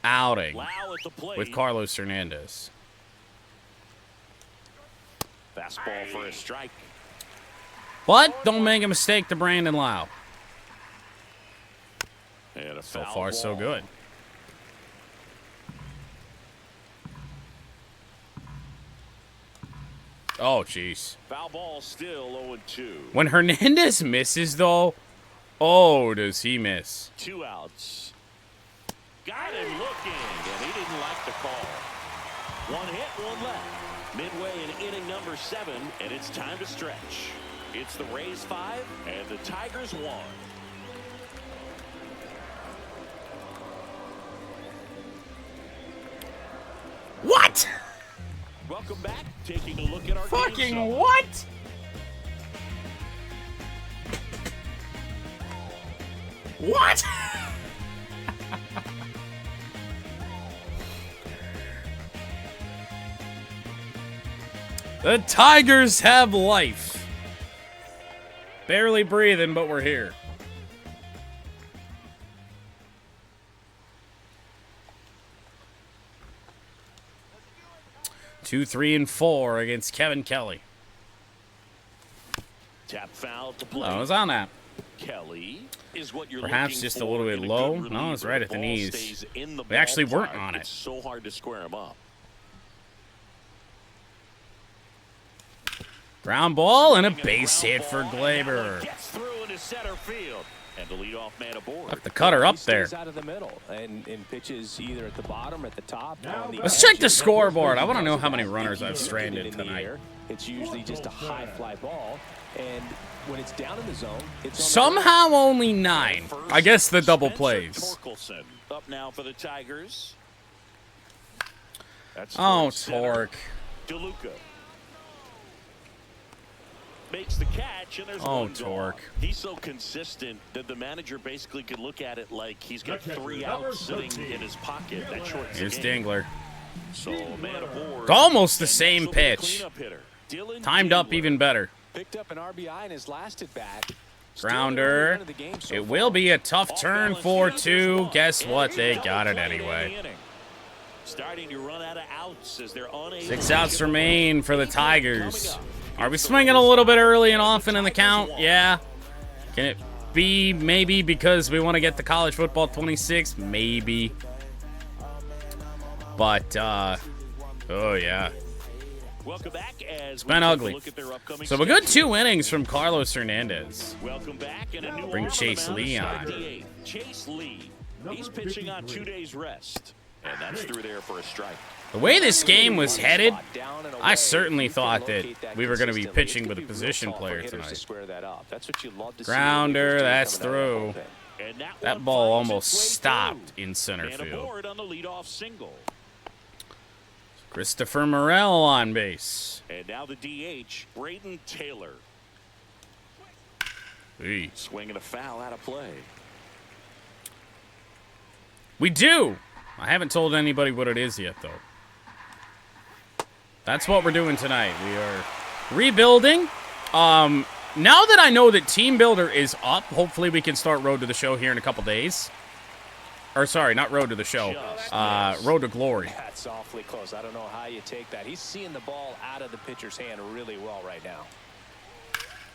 outing Lau at the plate. with Carlos Hernandez. Fastball for a strike. But don't make a mistake to Brandon Lau. And a So foul far, so ball. good. Oh, jeez. Foul ball still 0-2. When Hernandez misses, though, oh, does he miss. 2 outs. Got him looking, and he didn't like the call. 1 hit, 1 left. Midway in inning number 7, and it's time to stretch. It's the Rays 5 and the Tigers 1. What? Welcome back. Taking a look at our game Fucking summary. what? What? The Tigers have life. Barely breathing, but we're here. Two, 3, and 4 against Kevin Kelly. Tap foul to play. I was on that. Kelly is what you're Perhaps looking just a for little bit in a low. good No, it's reliever. right at the Ball knees. stays in the We actually weren't ballpark. on it. It's so hard to square him up. Ground ball and a base hit for Glaber. Gets through into center field. And the leadoff man aboard. Left the cutter up there. Out of the middle and pitches either at the bottom or at the top. Let's check the scoreboard. I want to know how many runners I've stranded tonight. It's usually just a high fly ball, and when it's down in the zone, it's Somehow only 9. I guess the double plays. Torkelson up now for the Tigers. That's Oh, towards center. Torque. DeLuca makes the catch, and there's Oh, one Torque. gone. He's so consistent that the manager basically could look at it like he's got 3 outs sitting in his pocket. That shortens Here's the game. Dingler. So, man aboard. It's almost the And same next will be the pitch. cleanup hitter, Dylan Timed up Dingler. even better. picked up an RBI in his last at bat. Grounder. It will be a tough turn for 2. Guess what? They got it anyway. Starting to run out of outs as they're unable 6 to outs get the remain lead. for the Tigers. Are we swinging a little bit early and often in the count? Yeah. Can it be maybe because we want to get the college football 26? Maybe. But, oh yeah. Welcome back as It's been ugly. So a good 2 innings from Carlos Hernandez. Welcome back and a new Bring arm on Chase the mound, Lee start on. D8. Chase Lee. He's pitching on 2 days rest. And that's through there for a strike. The way this game was headed, I certainly thought that we were going to be pitching with a position player tonight. Grounder, that's through. And That one ball finds almost its way stopped through. in center And field. aboard on the leadoff single. Christopher Morel on base. And now the DH, Braden Taylor. Hey. Swinging a foul out of play. We do. I haven't told anybody what it is yet, though. That's what we're doing tonight. We are rebuilding. Now that I know that Team Builder is up, hopefully we can start Road to the Show here in a couple days. Or, sorry, not Road to the Show. Road to Glory. That's awfully close. I don't know how you take that. He's seeing the ball out of the pitcher's hand really well right now.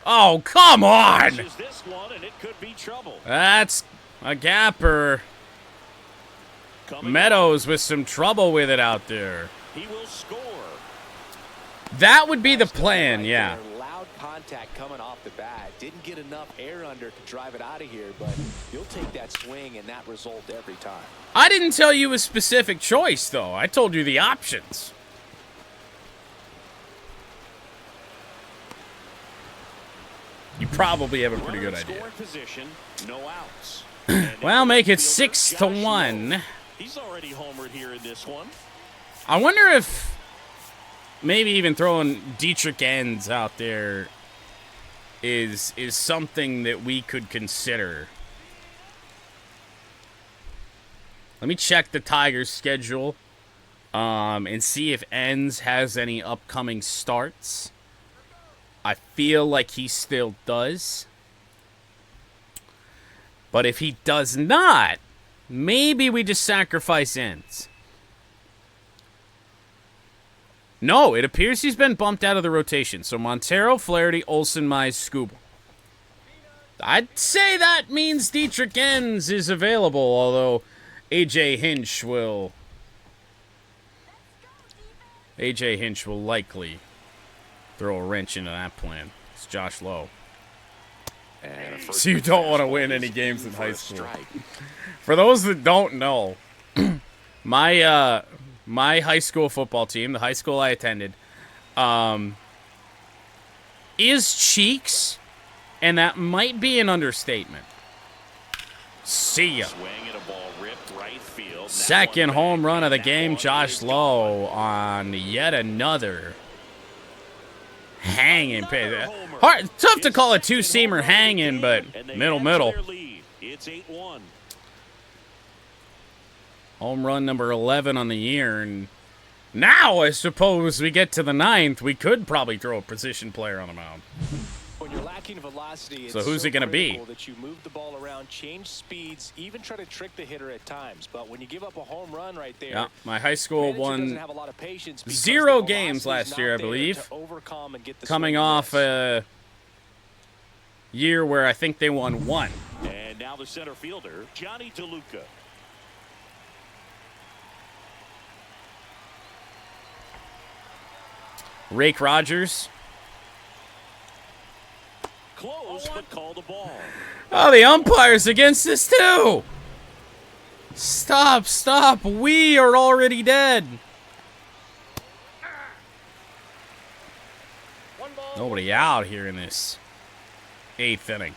Oh, come on! This one, and it could be trouble. That's a gapper. Meadows with some trouble with it out there. He will score. That would be the plan, yeah. Loud contact coming off the bat. Didn't get enough air under to drive it out of here, but you'll take that swing and that result every time. I didn't tell you a specific choice, though. I told you the options. You probably have a pretty good idea. Position, no outs. Well, make it 6-1. He's already homered here in this one. I wonder if maybe even throwing Dietrich Ends out there is something that we could consider. Let me check the Tigers' schedule and see if Ends has any upcoming starts. I feel like he still does. But if he does not, maybe we just sacrifice Ends. No, it appears he's been bumped out of the rotation. So Montero, Flaherty, Olsen, Mize, Skubal. I'd say that means Dietrich Ends is available, although A.J. Hinch will likely throw a wrench into that plan. It's Josh Lowe. So you don't want to win any games in high school. For those that don't know, my high school football team, the high school I attended, is Cheeks, and that might be an understatement. See ya. Second home run of the game, Josh Lowe on yet another hanging pitch. Hard, tough to call a two-seamer hanging, but middle. It's 8-1. Home run number 11 on the year, and now I suppose we get to the 9th, we could probably throw a position player on the mound. When you're lacking velocity, it's So who's it gonna be? critical that you move the ball around, change speeds, even try to trick the hitter at times. But when you give up a home run right there, Yeah, my high school manager doesn't won have a lot of patience because 0 the games velocity's last year, I not there believe. to overcome and get the Coming swing and off miss. year where I think they won 1. And now the center fielder, Johnny DeLuca. Rake Rogers. Close, but called a ball. Oh, the umpire's against this too. Stop, stop. We are already dead. One ball. Nobody out here in this 8th inning.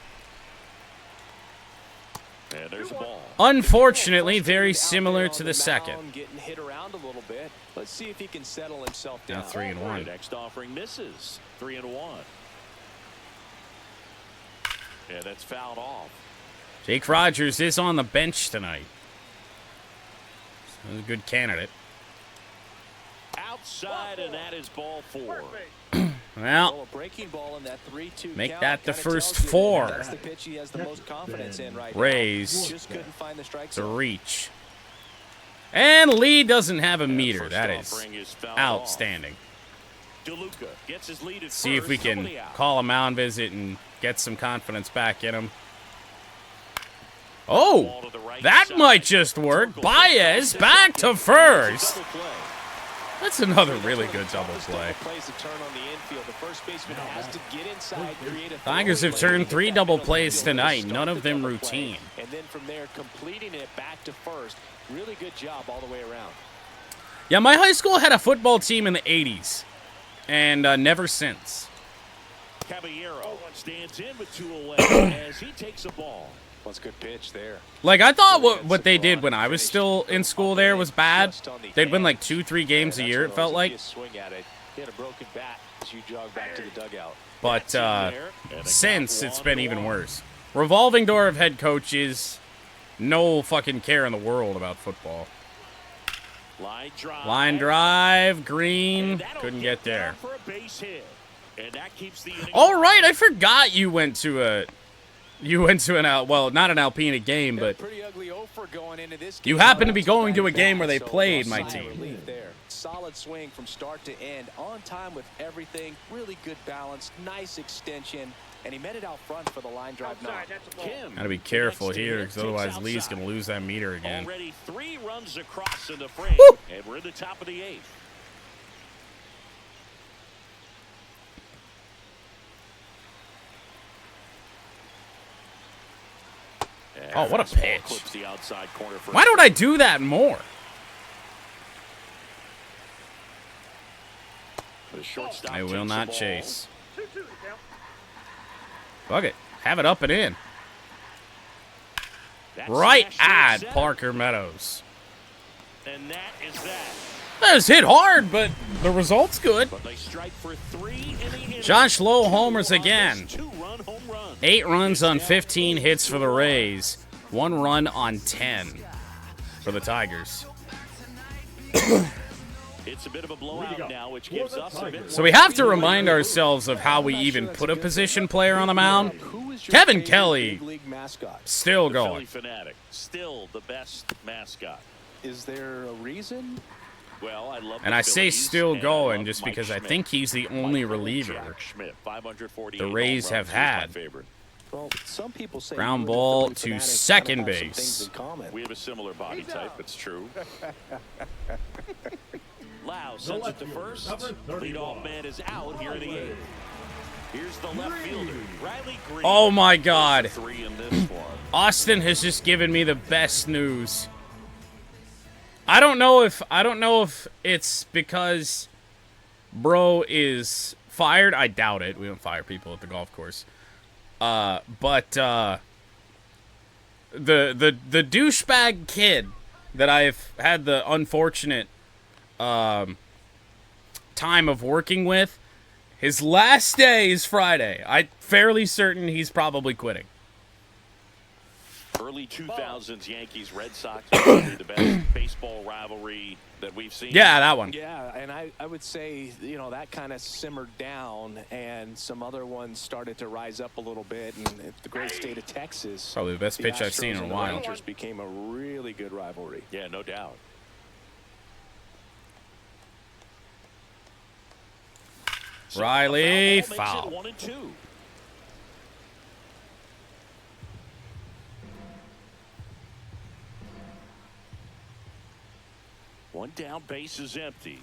And there's a ball. Unfortunately, very similar to the second. Getting hit around a little bit. Let's see if he can settle himself down. Now 3-1. Next offering misses. 3-1. Yeah, that's fouled off. Jake Rogers is on the bench tonight. He's a good candidate. Outside, and that is ball 4. Well, A breaking ball in that 3-2 make count that the kinda first tells you 4. That's the pitch he has the most confidence in right Rays now. Just couldn't find the strike to zone. reach. And Lee doesn't have a meter. First That is offering is fouled outstanding. off. DeLuca gets his lead at See if we first, can nobody out. call a mound visit and get some confidence back in him. Oh, Ball to the right that side. might just work. Baez back to first. Double play. That's another really good double play. Plays to turn on the infield. The first baseman has to get inside, create a Tigers have turned 3 double plays tonight, none of them routine. And then from there, completing it back to first. Really good job all the way around. Yeah, my high school had a football team in the 80s, and never since. Caballero stands in with 2 away as he takes a ball. That's a good pitch there. Like, I thought what they did when I was still in school there was bad. They'd win like 2-3 games a year, it felt like. Swing at it. He had a broken bat as you jog back to the dugout. But since, it's been even worse. Revolving door of head coaches, no fucking care in the world about football. Line drive, Green, couldn't get there. For a base hit. And that keeps the inning All right, I forgot you went to an well, not an Alpena game, but Pretty ugly offer going into this you game. happen to be going to a game where they played my team. Relief there. Solid swing from start to end, on time with everything. Really good balance, nice extension, and he met it out front for the line drive knock. Outside, that's a ball. Kim, Gotta be careful next to here, him, because otherwise takes Lee's outside. gonna lose that meter again. Already 3 runs across in the frame, Woo! and we're in the top of the 8th. Oh, what a Fastball pitch. clips the outside corner for Why don't I do that more? the shortstop I will takes not the ball. chase. 2-2 the count. Fuck it. Have it up and in. That's Right smashed to at center. Parker Meadows. And that is that. That was hit hard, but the result's good. But they strike for 3 in the inning. Josh Lowe 2 homers on this again. 2-run home run. 8 runs on 15 hits for the Rays. 1 run on 10 for the Tigers. It's a bit of a blowout now, which gives us a bit So we have to remind ourselves of how we even put a position player on the mound. Who is your Kevin favorite Kelly big league mascot? still The Philly going. Fanatic, still the best mascot. Is there a reason? Well, I love And the I say Phillies, still and I going love just Mike because I Schmidt. think he's the only Michael reliever Jack Schmidt, 548 the Rays home have runs. He's my had. favorite. Well, some people say Ground you and ball the to Philly Fanatics second kinda have some base. things in common. We have a similar body type, it's true. Lau sends it to first. Leadoff man is out here in the 8th. Here's the left fielder, Riley Green. Oh my God. 3 in this one. Austin has just given me the best news. I don't know if it's because bro is fired. I doubt it. We don't fire people at the golf course. But the douchebag kid that I've had the unfortunate time of working with, his last day is Friday. I'm fairly certain he's probably quitting. Early 2000s Yankees Red Sox, probably the best baseball rivalry that we've seen. Yeah, that one. Yeah, and I would say, you know, that kind of simmered down and some other ones started to rise up a little bit. And the great state of Texas. Probably the best pitch I've seen in a Astros and the while. Rangers became a really good rivalry. Yeah, no doubt. Riley, So the foul. makes it 1-2. One down, base is empty.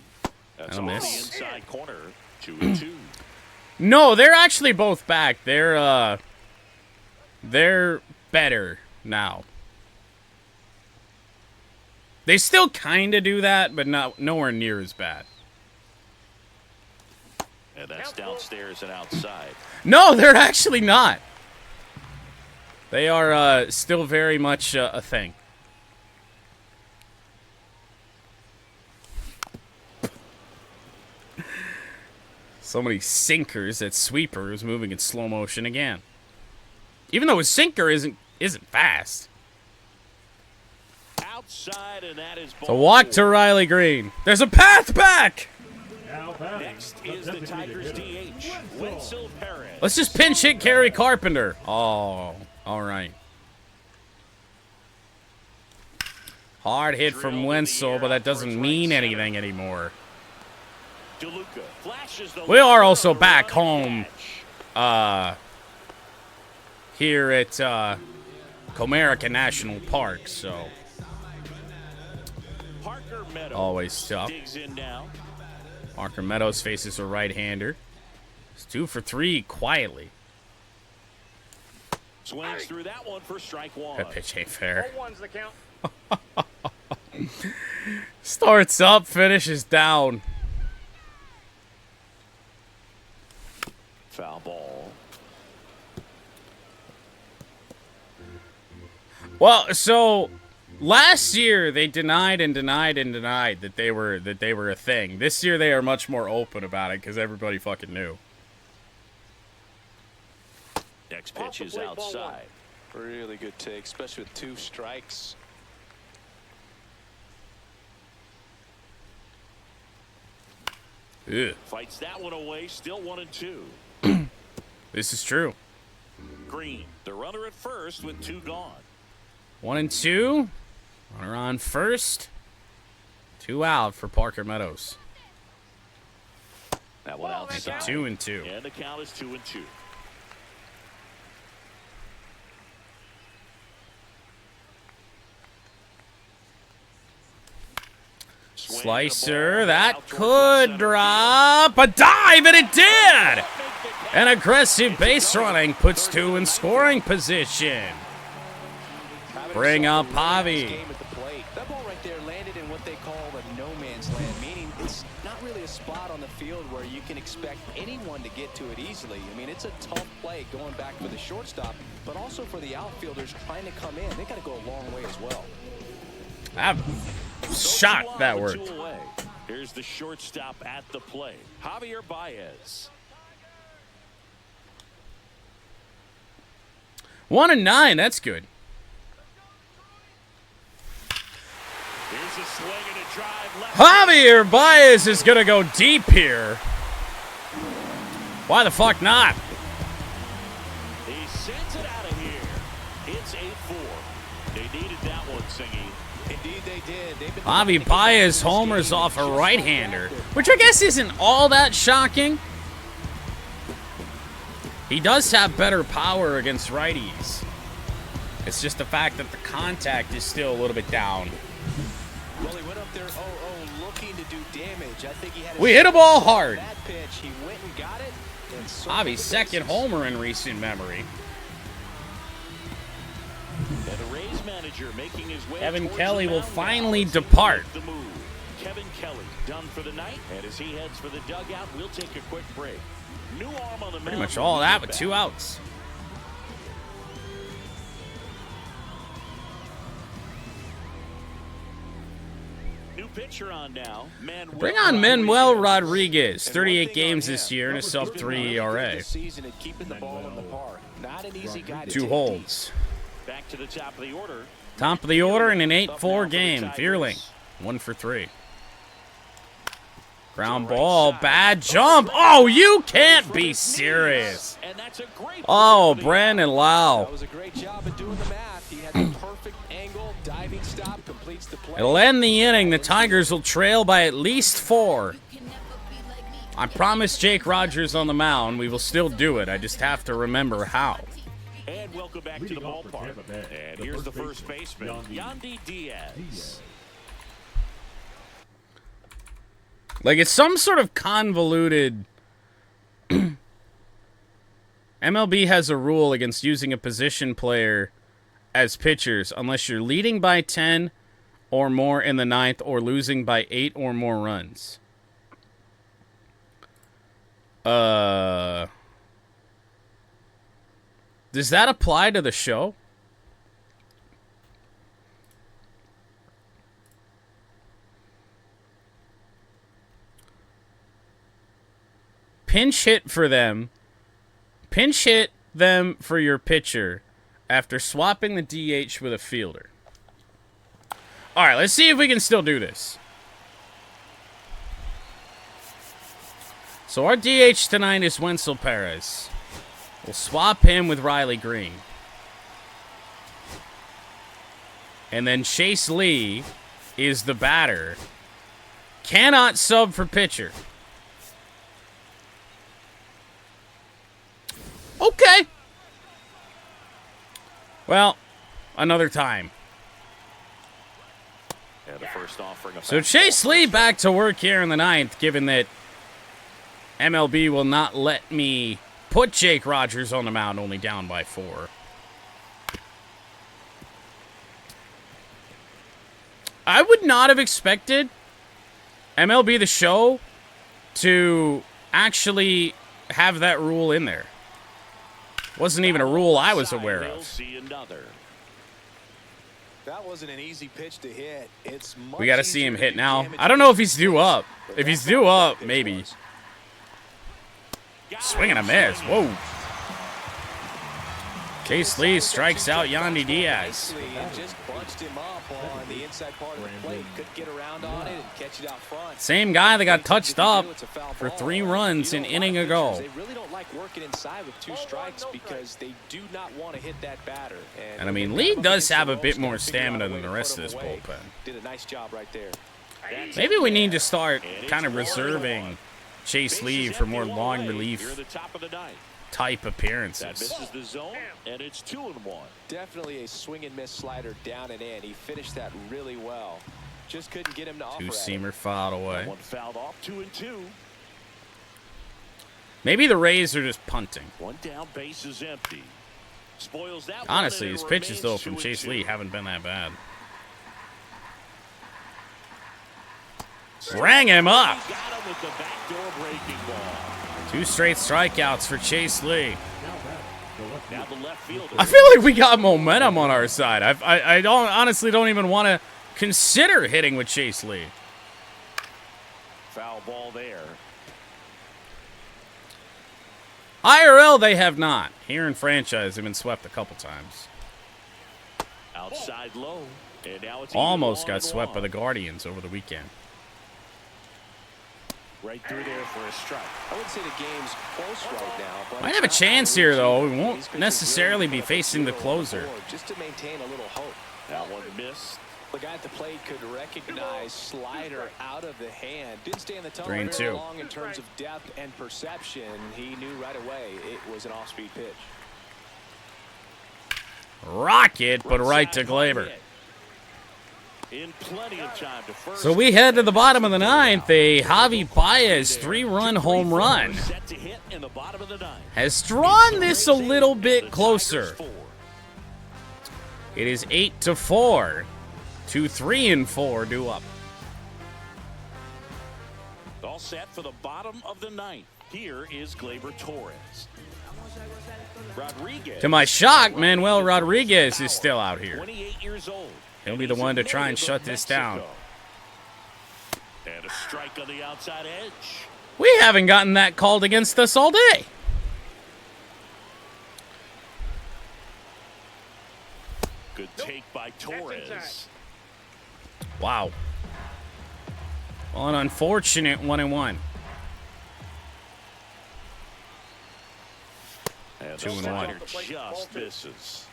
That's That'll on the miss. inside corner. 2-2. No, they're actually both back. They're better now. They still kind of do that, but nowhere near as bad. And that's downstairs and outside. No, they're actually not. They are still very much a thing. So many sinkers at sweepers moving in slow motion again. Even though his sinker isn't fast. Outside, and that is So walk to Riley Green. There's a path back. Now batting, Next is the Tigers DH, Wenzel Perez. Let's just pinch hit Gary Carpenter. Oh, all right. Hard hit from Wenzel, but that doesn't mean anything anymore. DeLuca flashes the We are also back home here at Comerica National Park, so Parker Meadows always tough. digs in now. Parker Meadows faces a right-hander. It's 2 for 3 quietly. Swings through that one for strike one. That pitch ain't fair. 0-1's the count. Starts up, finishes down. Foul ball. Well, so last year they denied that they were a thing. This year they are much more open about it because everybody fucking knew. Next pitch is outside. Really good take, especially with 2 strikes. Ugh. Fights that one away. Still 1-2. This is true. Green, the runner at first with 2 gone. 1-2. Runner on first. 2 out for Parker Meadows. That one outside. 2-2. And the count is 2-2. Slicer, that could drop a dive, and it did! An aggressive base running puts 2 in scoring position. Bring up Javi. That ball right there landed in what they call a no man's land, meaning it's not really a spot on the field where you can expect anyone to get to it easily. I mean, it's a tough play going back for the shortstop, but also for the outfielders trying to come in. They got to go a long way as well. I'm shocked that worked. Here's the shortstop at the plate, Javier Baez. 1-9, that's good. Here's a swing and a drive left. Javier Baez is going to go deep here. Why the fuck not? He sends it out of here. It's 8-4. They needed that one, Singy. Indeed they did. Javi Baez homers off a right-hander, which I guess isn't all that shocking. He does have better power against righties. It's just the fact that the contact is still a little bit down. Well, he went up there 0-0 looking to do damage. I think he had We hit a ball hard. that pitch. He went and got it. Javi's second homer in recent memory. And the Rays manager making his way Kevin towards Kelly the will mound finally now. depart. The move. Kevin Kelly done for the night, and as he heads for the dugout, we'll take a quick break. New arm on the Pretty mound much when all we that get with back. 2 outs. New pitcher on now. Bring on Manuel Rodriguez. 38 games this year and a sub-3 ERA. Season at keeping the ball in the park. Not an easy guy to 2 take holds. Back to the top of the order. Top of the order in an 8-4 game. Fearling, 1 for 3. Ground ball, bad jump. Oh, you can't be serious. And that's a great Oh, Brandon Lau. That was a great job at doing the math. He had the perfect angle, diving stop, completes the play. It'll end the inning. The Tigers will trail by at least 4. I promised Jake Rogers on the mound we will still do it. I just have to remember how. And welcome back to the ballpark. And here's the first baseman, Yandy Diaz. Like, it's some sort of convoluted... MLB has a rule against using a position player as pitchers unless you're leading by 10 or more in the ninth or losing by 8 or more runs. Does that apply to the show? Pinch hit for them. Pinch hit them for your pitcher after swapping the DH with a fielder. All right, let's see if we can still do this. So our DH tonight is Wenzel Perez. We'll swap him with Riley Green. And then Chase Lee is the batter. Cannot sub for pitcher. Okay. Well, another time. And the first offering of So Chase Lee back to work here in the ninth, given that MLB will not let me put Jake Rogers on the mound, only down by 4. I would not have expected MLB The Show to actually have that rule in there. Wasn't even a rule I was aware of. That wasn't an easy pitch to hit. It's We got to see him hit now. I don't know if he's due up. If he's due up, maybe. Swing and a miss. Whoa. Chase Lee strikes out Yandy Diaz. Just bunched him up on the inside part of the plate. Couldn't get around on it and catch it out front. Same guy that got touched up for 3 runs an inning ago. They really don't like working inside with 2 strikes because they do not want to hit that batter. And I mean, Lee does have a bit more stamina than the rest of this bullpen. Did a nice job right there. Maybe we need to start kind of reserving Chase Lee for more long relief type appearances. That misses the zone, and it's 2-1. Definitely a swing and miss slider down and in. He finished that really well. Just couldn't get him to offer. 2-seamer fouled away. One fouled off, 2-2. Maybe the Rays are just punting. One down, base is empty. Spoils that. Honestly, his pitches though from Chase Lee haven't been that bad. Rang him up. Got him with the backdoor breaking ball. 2 straight strikeouts for Chase Lee. Now the left fielder. I feel like we got momentum on our side. I honestly don't even want to consider hitting with Chase Lee. Foul ball there. IRL, they have not. Here in franchise, they've been swept a couple times. Outside low. And now it's Almost got swept by the Guardians over the weekend. Right through there for a strike. I would say the game's close right now. But Might have a chance here, though. We won't necessarily be facing the closer. Just to maintain a little hope. That one missed. The guy at the plate could recognize slider out of the hand. Didn't stay in the tunnel 3-2. very long in terms of depth and perception. He knew right away it was an off-speed pitch. Rocket, but right to Glaber. In plenty of time to first. So we head to the bottom of the ninth. A Javi Baez 3-run home run Set to hit in the bottom of the ninth. has drawn this a little bit closer. It is 8-4. 2-3 and 4 due up. All set for the bottom of the ninth. Here is Glaber Torres. Rodriguez. To my shock, Manuel Rodriguez is still out here. 28 years old. He'll be the one to try and shut this down. And a strike on the outside edge. We haven't gotten that called against us all day. Good take by Torres. Wow. Well, an unfortunate 1-1. And 2-1. Just misses.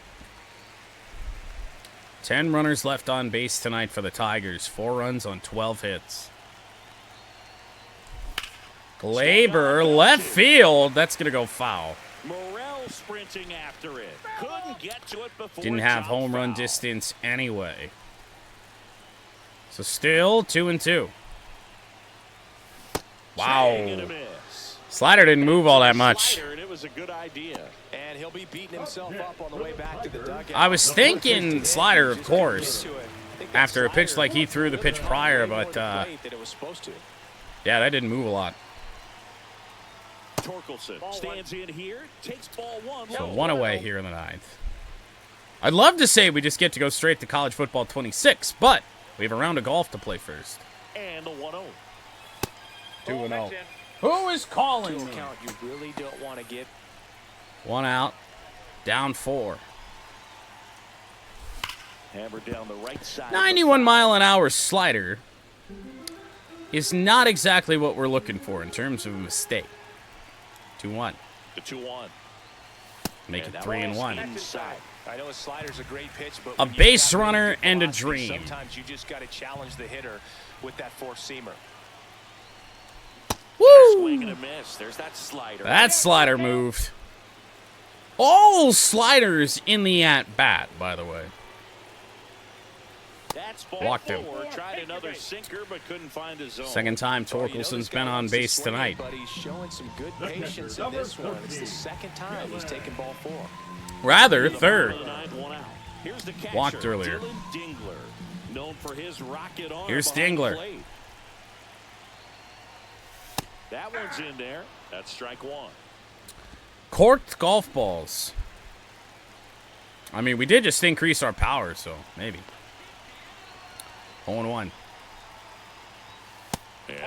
10 runners left on base tonight for the Tigers. 4 runs on 12 hits. Glaber, left field. That's going to go foul. Morel sprinting after it. Couldn't get to it before. Didn't have it home run foul. distance anyway. So still 2-2. Wow. Swing and a miss. Slider didn't move all that much. Slider, and it was a good idea. And he'll be beating himself up on the way back to the dugout. I was thinking Slider, of course, after a pitch like he threw the pitch prior, but yeah, that didn't move a lot. Torkelson stands in here, takes ball one. So one away here in the ninth. I'd love to say we just get to go straight to college football 26, but we have a round of golf to play first. And the 1-0. 2-0. Who is calling me? Count you really don't want to get. One out, down 4. Hammered down the right side. 91-mile-an-hour slider is not exactly what we're looking for in terms of a mistake. 2-1. The 2-1. Make it 3-1. Inside. I know a slider's a great pitch, but A base runner and a dream. Sometimes you just got to challenge the hitter with that four-seamer. Swing and Woo! a miss. There's that slider. That slider moved. All sliders in the at-bat, by the way. That's ball Walked him. 4. Tried another sinker, but couldn't find his zone. Second time Torkelson's been on base tonight. But he's showing some good patience in this one. It's the second time he's taken ball 4. Rather, third. Here's the catcher, Walked earlier. Dylan Dingler, known for his rocket arm. Here's behind the Dingler. plate. That one's in there. That's strike 1. Corked golf balls. I mean, we did just increase our power, so maybe. 0-1.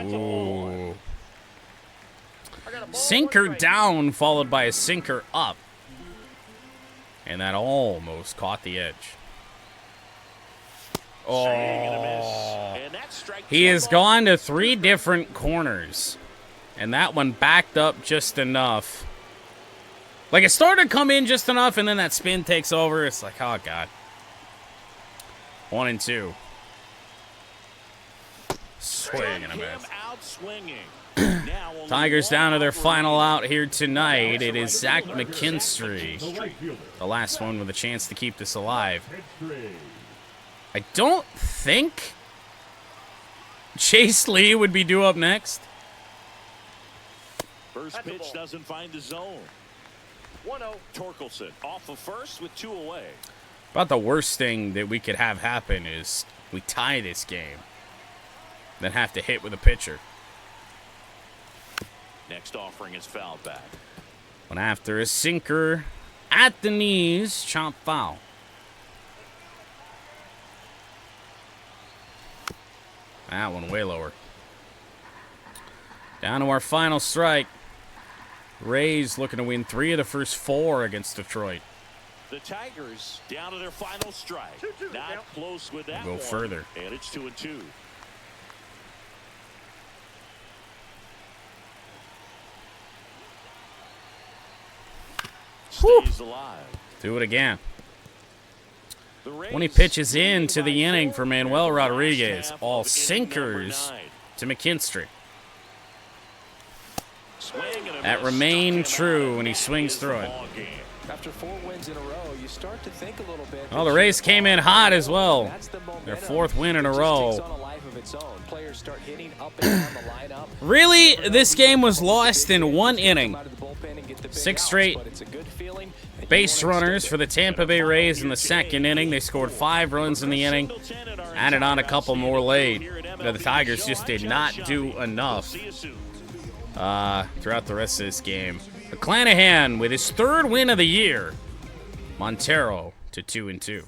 Ooh. Sinker down, followed by a sinker up. And that almost caught the edge. Oh. And that's strike He 2. has gone to 3 different corners. And that one backed up just enough. Like, it started to come in just enough, and then that spin takes over. It's like, oh, God. 1-2. Swing and a miss. Out swinging. Tigers down to their final out here tonight. It is Zach McKinstry, the last one with a chance to keep this alive. I don't think Chase Lee would be due up next. First pitch doesn't find the zone. 1-0. Torkelson off of first with 2 away. About the worst thing that we could have happen is we tie this game, then have to hit with a pitcher. Next offering is fouled back. When after a sinker at the knees, chop foul. That one way lower. Down to our final strike. Rays looking to win 3 of the first 4 against Detroit. The Tigers down to their final strike. Not close with that Go one. further. And it's 2-2. Stays alive. Do it again. The Rays 20 pitches into the by inning 4 for Manuel in the last Rodriguez. half All of inning sinkers number 9. to McKinstry. Swing and a That miss. remained Struck him true out. when he That swings is through the it. ball game. After 4 wins in a row, you start to think a little bit. Well, the Rays came in hot as well. That's the momentum. Their 4th win in a It just row. takes on a life of its own. Players start hitting up and down the lineup. Really, this game was lost in 1 inning. Out of the bullpen and get the big 6 outs, straight but it's a good feeling, and you base wanna runners extend for the Tampa Bay Rays in the 2nd inning. They scored 5 runs in the inning, added on a couple more late. But the Tigers just did not do enough throughout the rest of this game. McClanahan with his 3rd win of the year. Montero to 2-2.